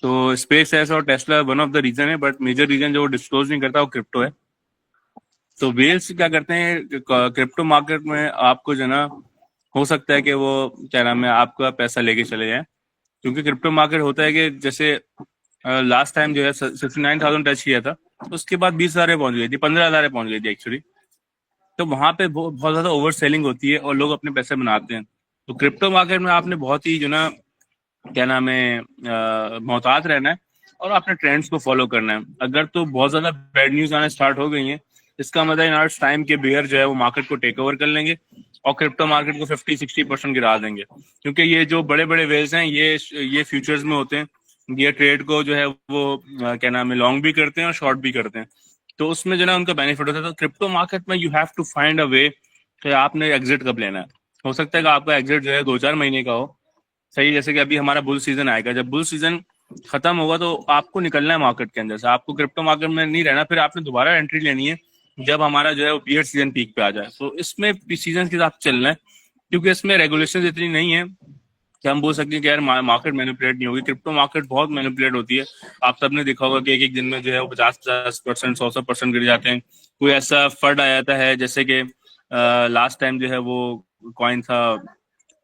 तो स्पेस एक्स और Tesla one of the reason है, बट मेजर रीजन जो वो डिस्क्लोज नहीं करता वो क्रिप्टो है। तो वेल्स क्या करते हैं क्रिप्टो मार्केट में, आपको जो है ना हो सकता है कि वो क्या नाम है आपका पैसा लेके चले जाए, क्योंकि क्रिप्टो मार्केट होता है कि जैसे लास्ट टाइम जो है 69,000 टच किया था, तो उसके बाद 20,000 पहुंच गई थी, 15,000 पहुंच गई थी एक्चुअली। तो वहां पे बहुत ज्यादा ओवर सेलिंग होती है और लोग अपने पैसे बनाते हैं। तो क्रिप्टो मार्केट में आपने बहुत ही जो ना क्या नाम है मोहतात रहना है और अपने ट्रेंड्स को फॉलो करना है। अगर तो बहुत ज्यादा बैड न्यूज आने स्टार्ट हो गई हैं, इसका मतलब इन आवर्स टाइम के बेयर जो है वो मार्केट को टेक ओवर कर लेंगे और क्रिप्टो मार्केट को 50-60% गिरा देंगे, क्योंकि ये जो बड़े बड़े वेल्स हैं ये फ्यूचर्स में होते हैं, ये ट्रेड को जो है वो क्या नाम है लॉन्ग भी करते हैं और शॉर्ट भी करते हैं, तो उसमें जो है उनका बेनिफिट होता है। तो क्रिप्टो मार्केट में you have to find a way कि आपने एग्जिट कब लेना है। हो सकता है कि आपका एग्जिट जो है 2-4 महीने का हो, सही। जैसे कि अभी हमारा बुल सीजन आएगा, जब बुल सीजन खत्म होगा तो आपको निकलना है मार्केट के अंदर से, आपको क्रिप्टो मार्केट में नहीं रहना, फिर आपने दोबारा एंट्री लेनी है जब हमारा जो है वो बियर सीजन पीक पे आ जाए। तो इसमें सीजन के साथ चलना है, क्योंकि इसमें रेगुलेशन इतनी नहीं है कि हम बोल सकते हैं कि यार मार्केट मैनिपुलेट नहीं होगी। क्रिप्टो मार्केट बहुत मैनिपुलेट होती है। आप सबने देखा होगा कि एक एक दिन में जो है वो 50-50%, 100% गिर जाते हैं। कोई ऐसा फंड आ जाता है, जैसे कि लास्ट टाइम जो है वो कॉइन था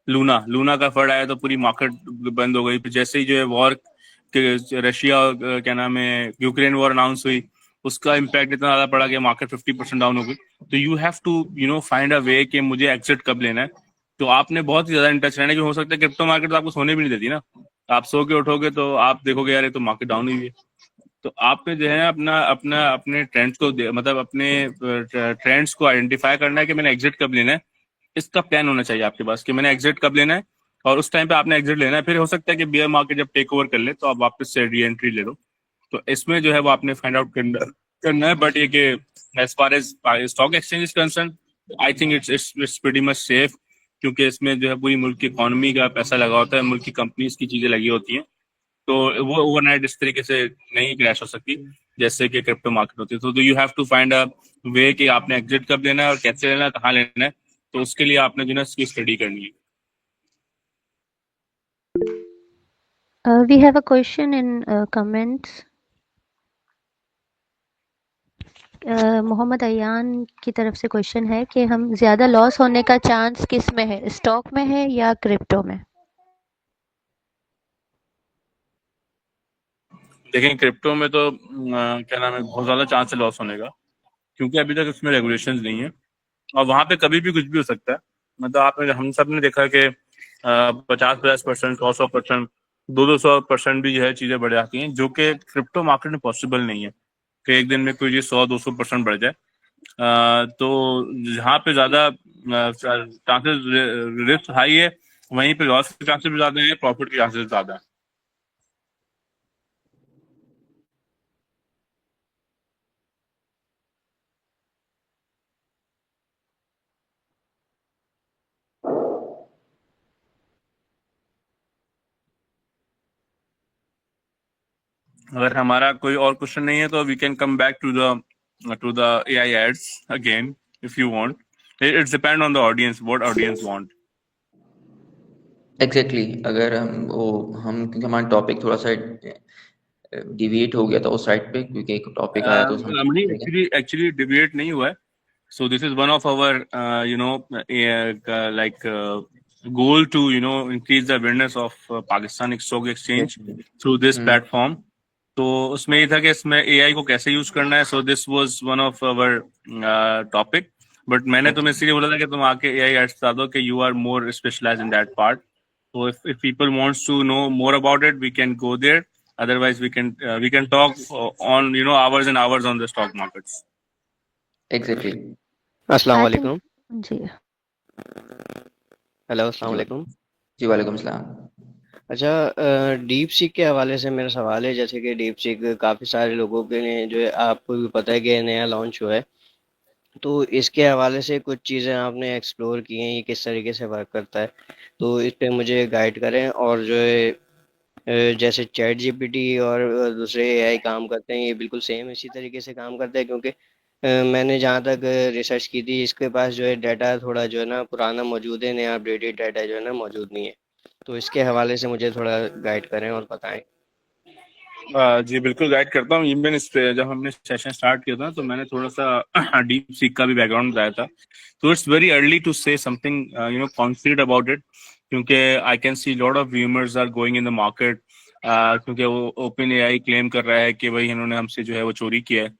लूना, लूना का फंड आया तो पूरी मार्केट बंद हो गई। फिर जैसे ही जो है वॉर रशिया क्या नाम है यूक्रेन वॉर अनाउंस हुई, उसका इम्पैक्ट इतना ज्यादा पड़ा कि मार्केट 50% डाउन हो गई। तो you have to find a way कि मुझे एग्जिट कब लेना है। तो आपने बहुत ही ज्यादा इन टच रहना है, कि हो सकता है क्रिप्टो मार्केट तो आपको सोने भी नहीं देती ना, आप सो के उठोगे तो आप देखोगे यार ये तो मार्केट डाउन हुई है। तो आपने जो है अपना अपना अपने ट्रेंड्स को मतलब अपने ट्रेंड्स को आइडेंटिफाई करना है कि मैंने एग्जिट कब लेना है। इसका प्लान होना चाहिए आपके पास कि मैंने एग्जिट कब लेना है, और उस टाइम पे आपने एग्जिट लेना है। फिर हो सकता है कि बियर मार्केट जब टेक ओवर कर ले तो आप वापस से री एंट्री ले लो। तो इसमें जो है वो आपने फाइंड आउट करना है। बट ये कि as far as stock exchange is concern, I think it's pretty much safe, क्योंकि इसमें जो है पूरी मुल्क की इकोनॉमी का पैसा लगा होता है, मुल्क की कंपनीज की चीजें लगी होती हैं, तो वो ओवरनाइट इस तरीके से नहीं क्रैश हो सकती जैसे कि क्रिप्टो मार्केट होती है। तो you have to find a way कि आपने एग्जिट कब लेना है और कैसे लेना है, कहाँ लेना है। तो उसके लिए आपने जो है इसकी स्टडी करनी है। We have a question in comments. Mohammad Ayan की तरफ से क्वेश्चन है कि हम ज़्यादा लॉस होने का चांस किस में है, स्टॉक में है या क्रिप्टो में? देखें क्रिप्टो में तो क्या नाम है बहुत ज्यादा चांस है लॉस होने का, क्योंकि अभी तक इसमें रेगुलेशंस नहीं है और वहां पे कभी भी कुछ भी हो सकता है। मतलब आपने हम सब ने देखा कि 50-50%, 100-100%, 200-200% भी जो है चीजें बढ़ जाती हैं, जो कि क्रिप्टो मार्केट में पॉसिबल नहीं है कि एक दिन में कोई चीज 100-200% बढ़ जाए। तो जहाँ पे ज्यादा चांसेस रिस्क हाई है, वहीं पे लॉस के चांसेस भी ज्यादा है, प्रॉफिट के चांसेस ज्यादा है। अगर हमारा कोई और क्वेश्चन नहीं है तो we can come back to the AI ads again if you want. It's depend on the audience, what audience want. Exactly अगर हम क्योंकि हमारा टॉपिक थोड़ा सा डिविएट हो गया था उस साइड पे, क्योंकि एक टॉपिक आया तो उसमें एक्चुअली डिबेट नहीं हुआ है। So this is one of our, goal to, increase the awareness of Pakistan Stock Exchange through this platform. तो उसमें ये था कि इसमें AI को कैसे यूज करना है। So this was one of our topic. But मैंने तुम्हें अच्छा इसलिए बोला था कि तुम आके एआई एड्स बता दो कि you are more specialize in that part. So if people wants to know more about it, we can go there. Otherwise, we can talk on hours and hours on the stock markets. Exactly. अस्सलाम I think वालेकुम. जी hello, अस्सलाम जी वालेकुम. जी वालेकुम सलाम. अच्छा, deep seek के हवाले से मेरा सवाल है. जैसे कि डीप सीक काफ़ी सारे लोगों के लिए जो है, आपको भी पता है कि नया लॉन्च हुआ है, तो इसके हवाले से कुछ चीज़ें आपने एक्सप्लोर की हैं, ये किस तरीके से वर्क करता है, तो इस पे मुझे गाइड करें. और जो है जैसे चैट जीपीटी और दूसरे एआई काम करते हैं, ये बिल्कुल सेम इसी तरीके से काम करते हैं, क्योंकि मैंने जहाँ तक रिसर्च की थी, इसके पास जो है डाटा थोड़ा जो है ना पुराना मौजूद है, नया अपडेटेड डाटा जो है ना मौजूद नहीं है. तो इसके हवाले से मुझे थोड़ा गाइड करें और बताएं. जी बिल्कुल गाइड करता हूँ. इवन इस पे जब हमने सेशन स्टार्ट किया था तो मैंने थोड़ा सा डीप सीक का भी बैकग्राउंड बताया था. तो it's very early to say something concrete about it, क्योंकि I can see lot of व्यूमर्स are going in the market, क्योंकि वो ओपन एआई क्लेम कर रहा है कि भाई इन्होंने हमसे जो है वो चोरी किया है.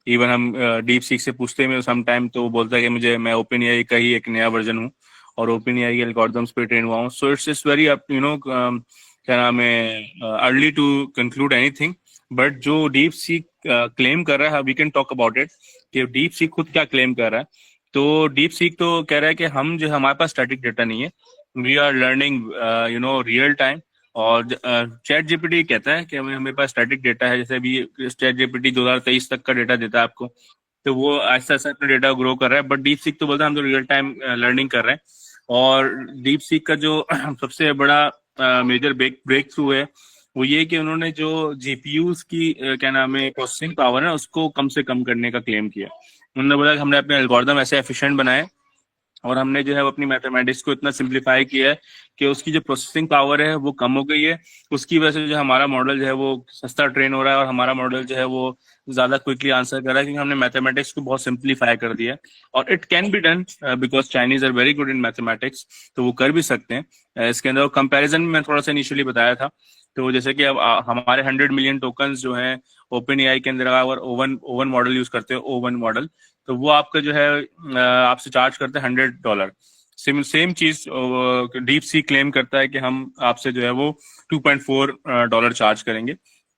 इवन हम डीप सीक से पूछते हैं सम टाइम, तो वो बोलता है कि मैं ओपन एआई का ही एक नया वर्जन हूँ और ओपन एआई के एल्गोरिथम्स पे ट्रेन हुआ हूँ. सो इट्स वेरी क्या नाम है, early to conclude anything. But जो डीप सीक क्लेम कर रहा है, we can talk about it कि डीप सीक खुद क्या क्लेम कर रहा है. तो डीप सीक तो कह रहा है कि हमारे पास स्टैटिक डेटा नहीं है, we are learning real time. और चैट जीपीटी कहता है कि हमारे पास स्टैटिक डेटा है. जैसे अभी चैट जीपीटी 2023 तक का डेटा देता है आपको, तो वो ऐसा ऐसा अपना डेटा ग्रो कर रहा है. बट डीप सीक तो बोलता है हम तो रियल टाइम लर्निंग कर रहे हैं. और डीप सीक का जो सबसे बड़ा मेजर ब्रेक थ्रू है वो ये कि उन्होंने जो जीपीयूज की क्या नाम है प्रोसेसिंग पावर है उसको कम से कम करने का क्लेम किया. उन्होंने बोला कि हमने अपने एल्गोरिथम ऐसे एफिशिएंट बनाए और हमने जो है वो अपनी मैथमेटिक्स को इतना सिंप्लीफाई किया है कि उसकी जो प्रोसेसिंग पावर है वो कम हो गई है. उसकी वजह से जो हमारा मॉडल जो है वो सस्ता ट्रेन हो रहा है और हमारा मॉडल जो है वो ज्यादा क्विकली आंसर कर रहा है, क्योंकि हमने मैथमेटिक्स को बहुत सिंप्लीफाई कर दिया है. और it can be done because Chinese are very good in mathematics, तो वो कर भी सकते हैं. इसके अंदर कंपैरिजन में थोड़ा सा इनिशियली बताया था. तो जैसे कि अब हमारे 100 मिलियन टोकन्स जो हैं ओपन एआई के अंदर, अगर ओवन मॉडल यूज करते हो, ओवन मॉडल, तो वो आपका जो है आपसे चार्ज करते हैं $100. सेम चीज डीप सी क्लेम करता है कि हम आपसे जो है वो $2.4 चार्ज करेंगे.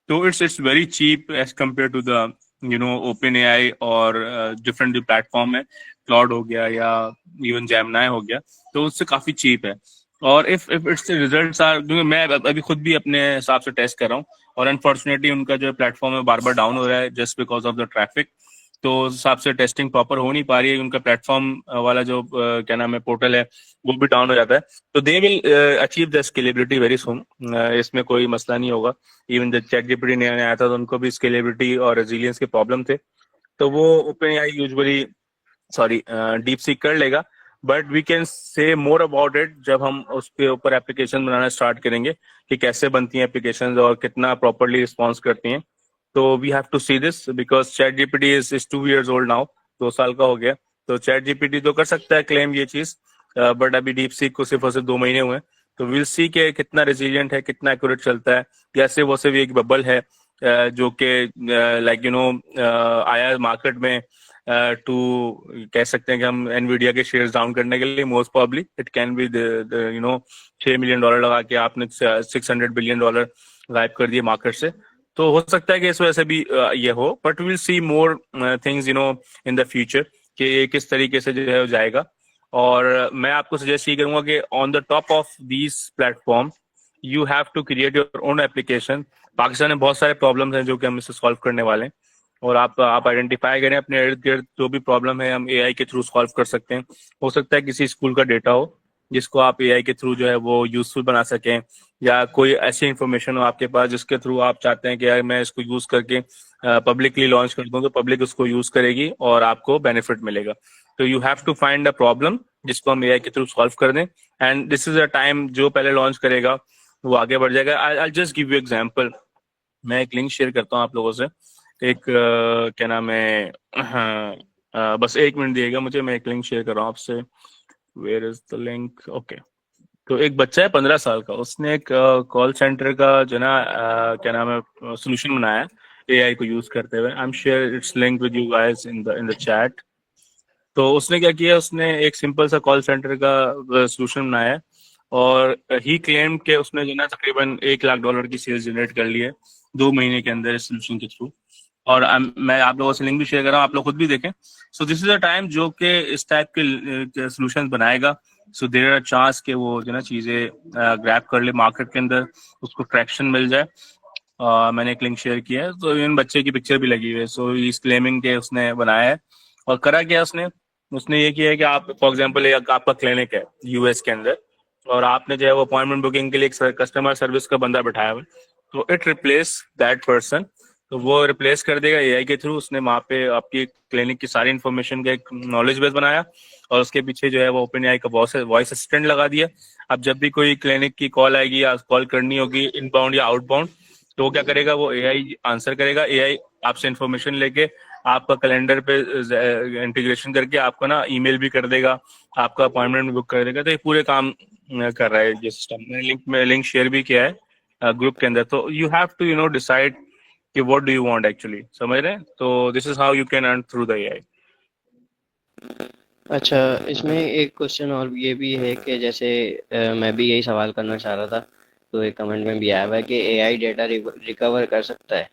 तो it's very cheap as compare to the OpenAI और डिफरेंट जो प्लेटफॉर्म है, क्लाउड हो गया या इवन जेमिनी हो गया, तो उससे काफी चीप है. और इफ इट्स रिजल्ट्स आर, क्योंकि मैं अभी खुद भी अपने हिसाब से टेस्ट कर रहा हूँ और अनफॉर्चुनेटली उनका जो प्लेटफॉर्म है बार बार डाउन हो रहा है just because of the traffic. तो उस हिसाब से टेस्टिंग प्रॉपर हो नहीं पा रही है. उनका प्लेटफॉर्म वाला जो क्या नाम है पोर्टल है वो भी डाउन हो जाता है. तो they will achieve the scalability very soon, इसमें कोई मसला नहीं होगा. इवन जब चैट जीपीटी नया आया था तो उनको भी स्केलेबिलिटी और रेजिलियंस के प्रॉब्लम थे, तो वो open AI usually deep seek कर लेगा. बट वी कैन से मोर अबाउट इट जब हम उसके ऊपर एप्लीकेशन बनाना स्टार्ट करेंगे कि कैसे बनती हैं एप्लीकेशन और कितना प्रॉपरली रिस्पॉन्स करती हैं. तो we have to see this because ChatGPT is 2 years old now, 2 साल का हो गया. तो चैट जीपीटी तो कर सकता है क्लेम ये चीज, बट अभी डीप सीक को सिर्फ और सिर्फ 2 महीने हुए हैं. तो विल सी के कितना रेजिलियंट है, कितना एक्यूरेट चलता है, या सिर्फ वो सिर्फ एक बबल है जो कि आया मार्केट में टू कह सकते हैं कि हम एनवीडिया के शेयर्स डाउन करने के लिए. Most probably it can B $6 million लगा के आपने $600 बिलियन गायब कर दिए मार्केट से. तो हो सकता है कि इस वजह से भी ये हो. But will see more things in the future कि ये किस तरीके से जो है वो जाएगा. और मैं आपको सजेस्ट ये करूंगा कि on the top of these platform you have to create your own application. Pakistan में बहुत सारे प्रॉब्लम्स हैं जो कि हम इससे सॉल्व करने वाले हैं, और आप आइडेंटिफाई करें अपने इर्द गिर्द जो भी प्रॉब्लम है, हम एआई के थ्रू सॉल्व कर सकते हैं. हो सकता है किसी स्कूल का डेटा हो जिसको आप एआई के थ्रू जो है वो यूजफुल बना सकें, या कोई ऐसी इंफॉर्मेशन हो आपके पास जिसके थ्रू आप चाहते हैं कि यार मैं इसको यूज करके पब्लिकली लॉन्च कर दूं, तो पब्लिक उसको यूज करेगी और आपको बेनिफिट मिलेगा. तो you have to find a problem जिसको हम एआई के थ्रू सॉल्व कर दें, and this is a time जो पहले लॉन्च करेगा वो आगे बढ़ जाएगा. I just give you example. मैं एक लिंक शेयर करता हूँ आप लोगों से. एक क्या नाम है, बस 1 मिनट दिएगा मुझे, मैं एक लिंक शेयर कर रहा हूँ आपसे. Where is the link? Okay. तो एक बच्चा है 15 साल का, उसने एक कॉल सेंटर का जो ना क्या नाम है सोल्यूशन बनाया एआई को यूज करते हुए. I am share its link with you guys in the chat. तो उसने क्या किया, उसने एक सिंपल सा कॉल सेंटर का सोल्यूशन बनाया है, और ही क्लेम के उसने जो ना तकरीबन $1 लाख की सेल्स जनरेट कर ली है 2 महीने के अंदर इस सोल्यूशन के थ्रू। और मैं आप लोगों से लिंक भी शेयर कर रहा हूँ, आप लोग खुद भी देखें। So this is a time जो कि इस टाइप के सोल्यूशन बनाएगा। सो देयर आर चांस कि वो जो ना चीज़ें ग्रैब कर ले मार्केट के अंदर, उसको ट्रैक्शन मिल जाए। मैंने एक लिंक शेयर किया है, तो इवन बच्चे की पिक्चर भी लगी हुई है। सो इस क्लेमिंग के उसने बनाया है। और करा क्या उसने उसने ये किया है कि आप फॉर एग्जांपल आपका क्लिनिक है यूएस के अंदर, और आपने जो है वो अपॉइंटमेंट बुकिंग के लिए एक कस्टमर सर्विस का बंदा बैठाया हुआ है, तो इट रिप्लेस दैट पर्सन। तो वो रिप्लेस कर देगा एआई के थ्रू। उसने वहाँ पे आपकी क्लिनिक की सारी इन्फॉर्मेशन का एक नॉलेज बेस बनाया, और उसके पीछे जो है वो ओपन एआई का वॉइस असिस्टेंट लगा दिया। अब जब भी कोई क्लिनिक की कॉल आएगी या कॉल करनी होगी इनबाउंड या आउटबाउंड, तो वो क्या करेगा, वो एआई आंसर करेगा। एआई आपसे इन्फॉर्मेशन लेके आपका कैलेंडर पे इंटीग्रेशन करके आपको ना ईमेल भी कर देगा, आपका अपॉइंटमेंट भी बुक कर देगा। तो ये पूरे काम कर रहा है ये सिस्टम। मैंने लिंक शेयर भी किया है ग्रुप के अंदर। तो यू हैव टू डिसाइड कि what do you want actually, समझ रहे हैं? तो this is how you can earn through the AI. अच्छा, इसमें एक क्वेश्चन और ये भी है कि जैसे मैं भी यही सवाल करना चाह रहा था, तो एक कमेंट में भी आया हुआ है कि एआई डेटा रिकवर कर सकता है।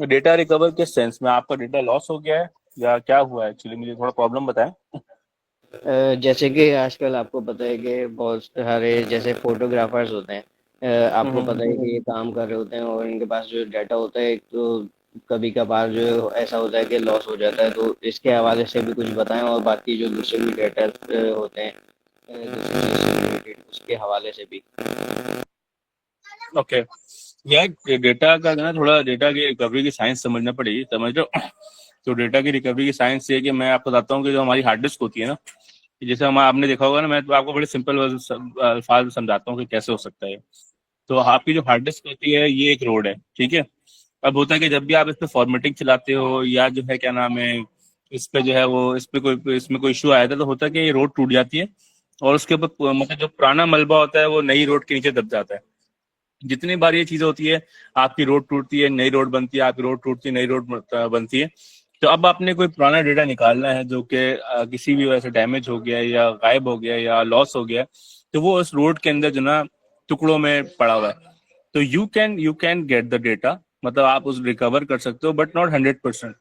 डेटा रिकवर के सेंस में आपका डेटा लॉस हो गया है या क्या हुआ है एक्चुअली, मुझे थोड़ा प्रॉब्लम बताएं। जैसे कि आजकल आपको पता है कि बहुत सारे जैसे फोटोग्राफर्स होते हैं, आपको पता है कि ये काम कर रहे होते हैं और इनके पास जो डाटा होता है, तो कभी कभार जो ऐसा होता है कि लॉस हो जाता है। तो इसके हवाले से भी कुछ बताएं, और बाकी जो दूसरे भी डाटा होते हैं दूसरी चीज़ से रिलेटेड, उसके हवाले से भी। ओके, यार डेटा का ना, थोड़ा डेटा की रिकवरी की साइंस समझना पड़ेगी, समझ लो। तो डेटा की रिकवरी की साइंस ये है कि मैं आपको बताता हूँ कि जो हमारी हार्ड डिस्क होती है ना, कि जैसे हम आपने देखा होगा ना, मैं तो आपको बड़े सिंपल अल्फाज में समझाता हूँ कि कैसे हो सकता है। तो आपकी जो हार्ड डिस्क होती है ये एक रोड है, ठीक है। अब होता है कि जब भी आप इस पे फॉर्मेटिंग चलाते हो या जो है क्या नाम है, इस पे जो है वो इसमें कोई इशू आया था, तो होता है कि ये रोड टूट जाती है, और उसके ऊपर मतलब जो पुराना मलबा होता है वो नई रोड के नीचे दब जाता है। जितनी बार ये चीज होती है, आपकी रोड टूटती है, नई रोड बनती है, आपकी रोड टूटती है, नई रोड बनती है। तो अब आपने कोई पुराना डेटा निकालना है जो कि किसी भी वजह से डैमेज हो गया या गायब हो गया या लॉस हो गया, तो वो उस रोड के अंदर जो ना टुकड़ों में पड़ा हुआ है। तो you can get the data, मतलब आप उस रिकवर कर सकते हो, बट नॉट 100%।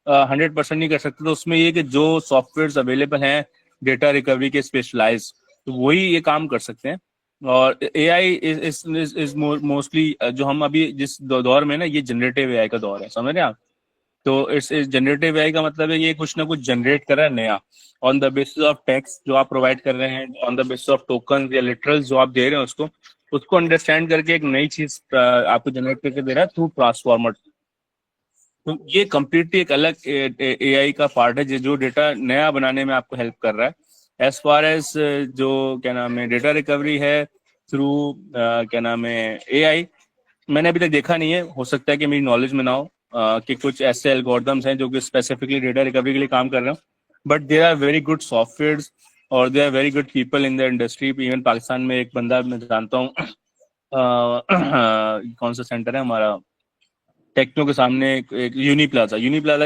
100% नहीं कर सकते। तो उसमें ये कि जो सॉफ्टवेयर अवेलेबल हैं डेटा रिकवरी के स्पेशलाइज, तो वही ये काम कर सकते हैं। और एआई इज मोस्टली जो हम अभी जिस दौर में ना, ये जनरेटिव एआई का दौर है, समझ रहे हैं आप? तो इस जनरेटिव एआई का मतलब है ये कुछ ना कुछ जनरेट कर रहा है नया, on the basis of text जो आप प्रोवाइड कर रहे हैं, on the basis of token या लिटरल्स जो आप दे रहे हैं उसको अंडरस्टैंड करके एक नई चीज आपको जनरेट करके दे रहा है थ्रू ट्रांसफॉर्मर। तो ये कम्प्लीटली एक अलग एआई का पार्ट है जो डेटा नया बनाने में आपको हेल्प कर रहा है। एज फार एज जो क्या नाम है डेटा रिकवरी है थ्रू क्या नाम है एआई, मैंने अभी तक देखा नहीं है, हो सकता है कि मेरी नॉलेज में ना हो कि कुछ ऐसे एल्गोरिथम्स हैं जो कि स्पेसिफिकली डेटा रिकवरी के लिए काम कर रहे हो, but there are very good software और there are very good people in the industry. Even Pakistan में एक बंदा मैं जानता हूँ, कौन सा सेंटर है हमारा, टेक्नो के सामने एक यूनी प्लाजा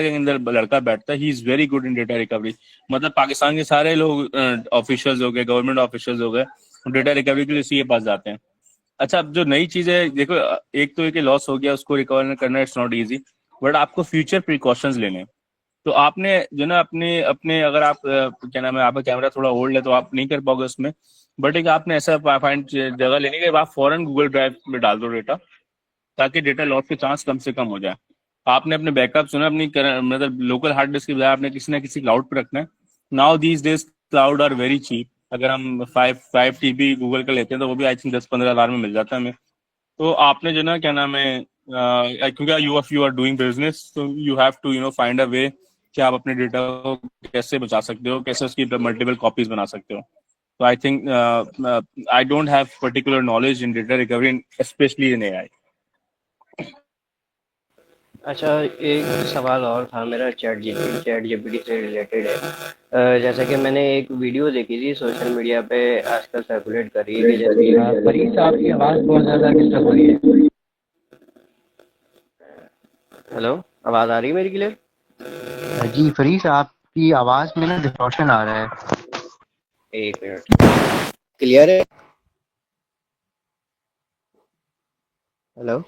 के अंदर लड़का बैठता है, he is very good in data recovery. मतलब पाकिस्तान के सारे लोग ऑफिशियल्स हो गए, गवर्नमेंट ऑफिशियल्स हो गए, डेटा रिकवरी के लिए इसी के पास जाते हैं। अच्छा, अब जो नई चीज है देखो, एक तो एक लॉस हो गया, उसको रिकवर करना इट्स नॉट इजी, बट आपको फ्यूचर प्रिकॉशंस लेने हैं। तो आपने जो ना अपने अपने अगर आप क्या नाम है, आपका कैमरा थोड़ा ओल्ड है तो आप नहीं कर पाओगे उसमें, बट एक आपने ऐसा फाइंड जगह लेनी है कि आप फॉरन गूगल ड्राइव में डाल दो डेटा, ताकि डेटा लॉस के चांस कम से कम हो जाए। आपने अपने बैकअप सुना अपनी मतलब लोकल हार्ड डिस्क की बजाय आपने किसी ना किसी क्लाउड पर रखना है। Now these days cloud are very cheap. अगर हम 5 TB गूगल का लेते हैं तो वो भी आई थिंक 10-15 हज़ार में मिल जाता है हमें। तो आपने जो ना क्या नाम है, क्योंकि यू आर डूइंग बिजनेस, तो you have to find a way कि आप अपने डेटा को कैसे बचा सकते हो, कैसे उसकी मल्टीपल कॉपीज बना सकते हो। तो I think I don't have particular knowledge in data recovery specially in AI. अच्छा, एक सवाल और था मेरा चैट जीपीटी से रिलेटेड है। जैसा कि मैंने एक वीडियो देखी थी सोशल मीडिया पे, आजकल सर्कुलेट कर रही है कि जैसे फरीद साहब की आवाज़ बहुत ज़्यादा डिस्टर्ब हो रही है। हेलो, आवाज आ रही है मेरी क्लियर? जी फरीस, आपकी आवाज में ना डिस्टॉर्शन आ रहा है। एक मिनट, क्लियर है? हेलो,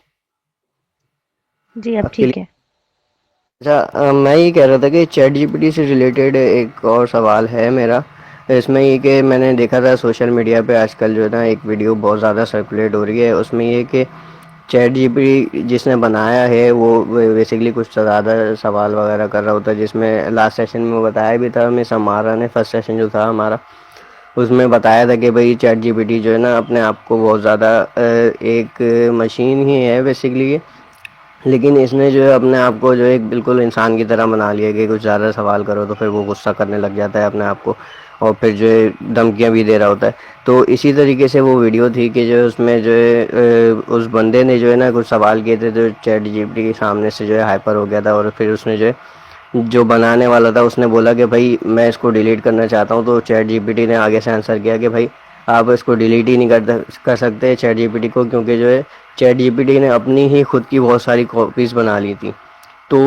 जी, अब अब क्लियर? ठीक है। अच्छा, मैं ये कह रहा था कि चैट जीपीटी से रिलेटेड एक और सवाल है मेरा। इसमें ये कि मैंने देखा था सोशल मीडिया पे आजकल जो है ना एक वीडियो बहुत ज़्यादा सर्कुलेट हो रही है, उसमें ये कि चैट जीपीटी जिसने बनाया है वो बेसिकली कुछ ज़्यादा सवाल वगैरह कर रहा होता है, जिसमें लास्ट सेशन में बताया भी था मिस हमारा ने, फर्स्ट सेशन जो था हमारा उसमें बताया था कि भाई चैट जीपीटी जो है ना अपने आप को बहुत ज़्यादा एक मशीन ही है बेसिकली, लेकिन इसने जो है अपने आप को जो है एक बिल्कुल इंसान की तरह बना लिया कि कुछ ज़्यादा सवाल करो तो फिर वो गुस्सा करने लग जाता है अपने आप को, और फिर जो है धमकियाँ भी दे रहा होता है। तो इसी तरीके से वो वीडियो थी कि जो उसमें जो है उस बंदे ने जो है ना कुछ सवाल किए थे तो चैट जीपीटी के सामने से जो है हाइपर हो गया था, और फिर उसने जो है जो बनाने वाला था उसने बोला कि भाई मैं इसको डिलीट करना चाहता हूँ, तो चैट जीपीटी ने आगे से आंसर किया कि भाई आप इसको डिलीट ही नहीं कर सकते चैट जीपीटी को, क्योंकि जो है चैट जीपीटी ने अपनी ही खुद की बहुत सारी कॉपीज बना ली थी। तो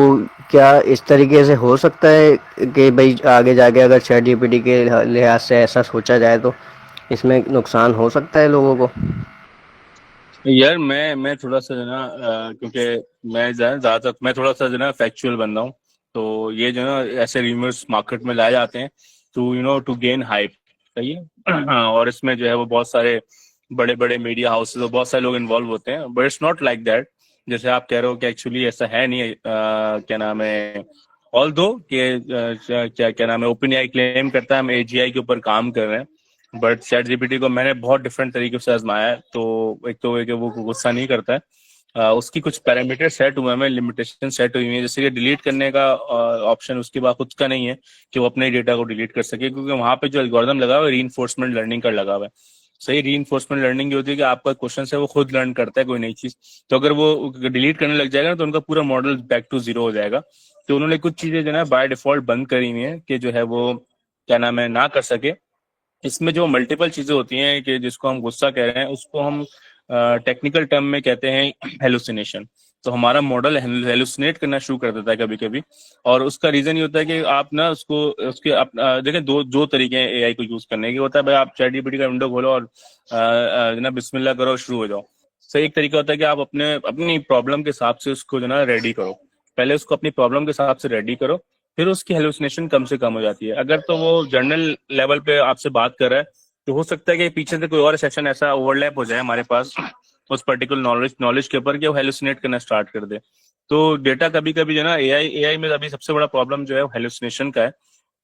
क्या इस तरीके से हो सकता है कि भाई आगे जाके अगर चैट जीपीटी के लिहाज से ऐसा सोचा जाए तो इसमें नुकसान हो सकता है लोगों को? यार मैं थोड़ा सा जो है ना क्योंकि ज्यादातर मैं थोड़ा सा जो है ना फैक्चुअल बंदा हूँ। तो ये जो है ना ऐसे रूमर्स मार्केट में लाए जाते हैं टू गेन हाइप। सही है। हाँ, और इसमें जो है वो बहुत सारे बड़े बड़े मीडिया हाउसेस और बहुत सारे लोग इन्वॉल्व होते हैं, but it's not like that. जैसे आप कह रहे हो कि एक्चुअली ऐसा है नहीं। क्या नाम है, ऑल दो कि क्या क्या नाम है, ओपन एआई क्लेम करता है हम एजीआई के ऊपर काम कर रहे हैं, बट चैट जीपीटी को मैंने बहुत डिफरेंट तरीके से आजमाया है। तो एक तो है कि वो गुस्सा नहीं करता है। उसकी कुछ पैरामीटर सेट हुए हैं, लिमिटेशन सेट हुई है, जैसे कि डिलीट करने का ऑप्शन उसके बाद खुद का नहीं है कि वो अपने डेटा को डिलीट कर सके, क्योंकि वहां पे जो एल्गोरिथम लगा हुआ है रीइंफोर्समेंट लर्निंग का लगा हुआ है। सही, रीइंफोर्समेंट लर्निंग ये होती है कि आपका क्वेश्चन है वो खुद लर्न करता है कोई नई चीज। तो अगर वो डिलीट करने लग जाएगा ना तो उनका पूरा मॉडल बैक टू जीरो हो जाएगा। तो उन्होंने कुछ चीजें जो है बाय डिफॉल्ट बंद करी हुई है कि जो है वो क्या नाम है ना कर सके। इसमें जो मल्टीपल चीजें होती हैं कि जिसको हम गुस्सा कह रहे हैं उसको हम टेक्निकल टर्म में कहते हैं हेलुसिनेशन। तो हमारा मॉडल हेलुसिनेट करना शुरू कर देता है कभी कभी। और उसका रीजन ये होता है कि आप ना उसको उसके देखें, दो तरीके हैं एआई को यूज करने के। होता है भाई आप चैट जीपीटी का विंडो खोलो और ना बिस्मिल्लाह करो, शुरू हो जाओ। सही, एक तरीका होता है कि आप अपनी प्रॉब्लम के हिसाब से उसको जो ना रेडी करो। पहले उसको अपनी प्रॉब्लम के हिसाब से रेडी करो, फिर उसकी हेलुसिनेशन कम से कम हो जाती है। अगर तो वो जर्नल लेवल पे आपसे बात कर रहा है तो हो सकता है कि पीछे से कोई और सेशन ऐसा ओवरलैप हो जाए हमारे पास उस पर्टिकुलर नॉलेज के ऊपर कि वो हेलुसिनेट करना स्टार्ट कर दे। तो डेटा कभी कभी जो है ना एआई में अभी सबसे बड़ा प्रॉब्लम जो है हेलुसिनेशन का है।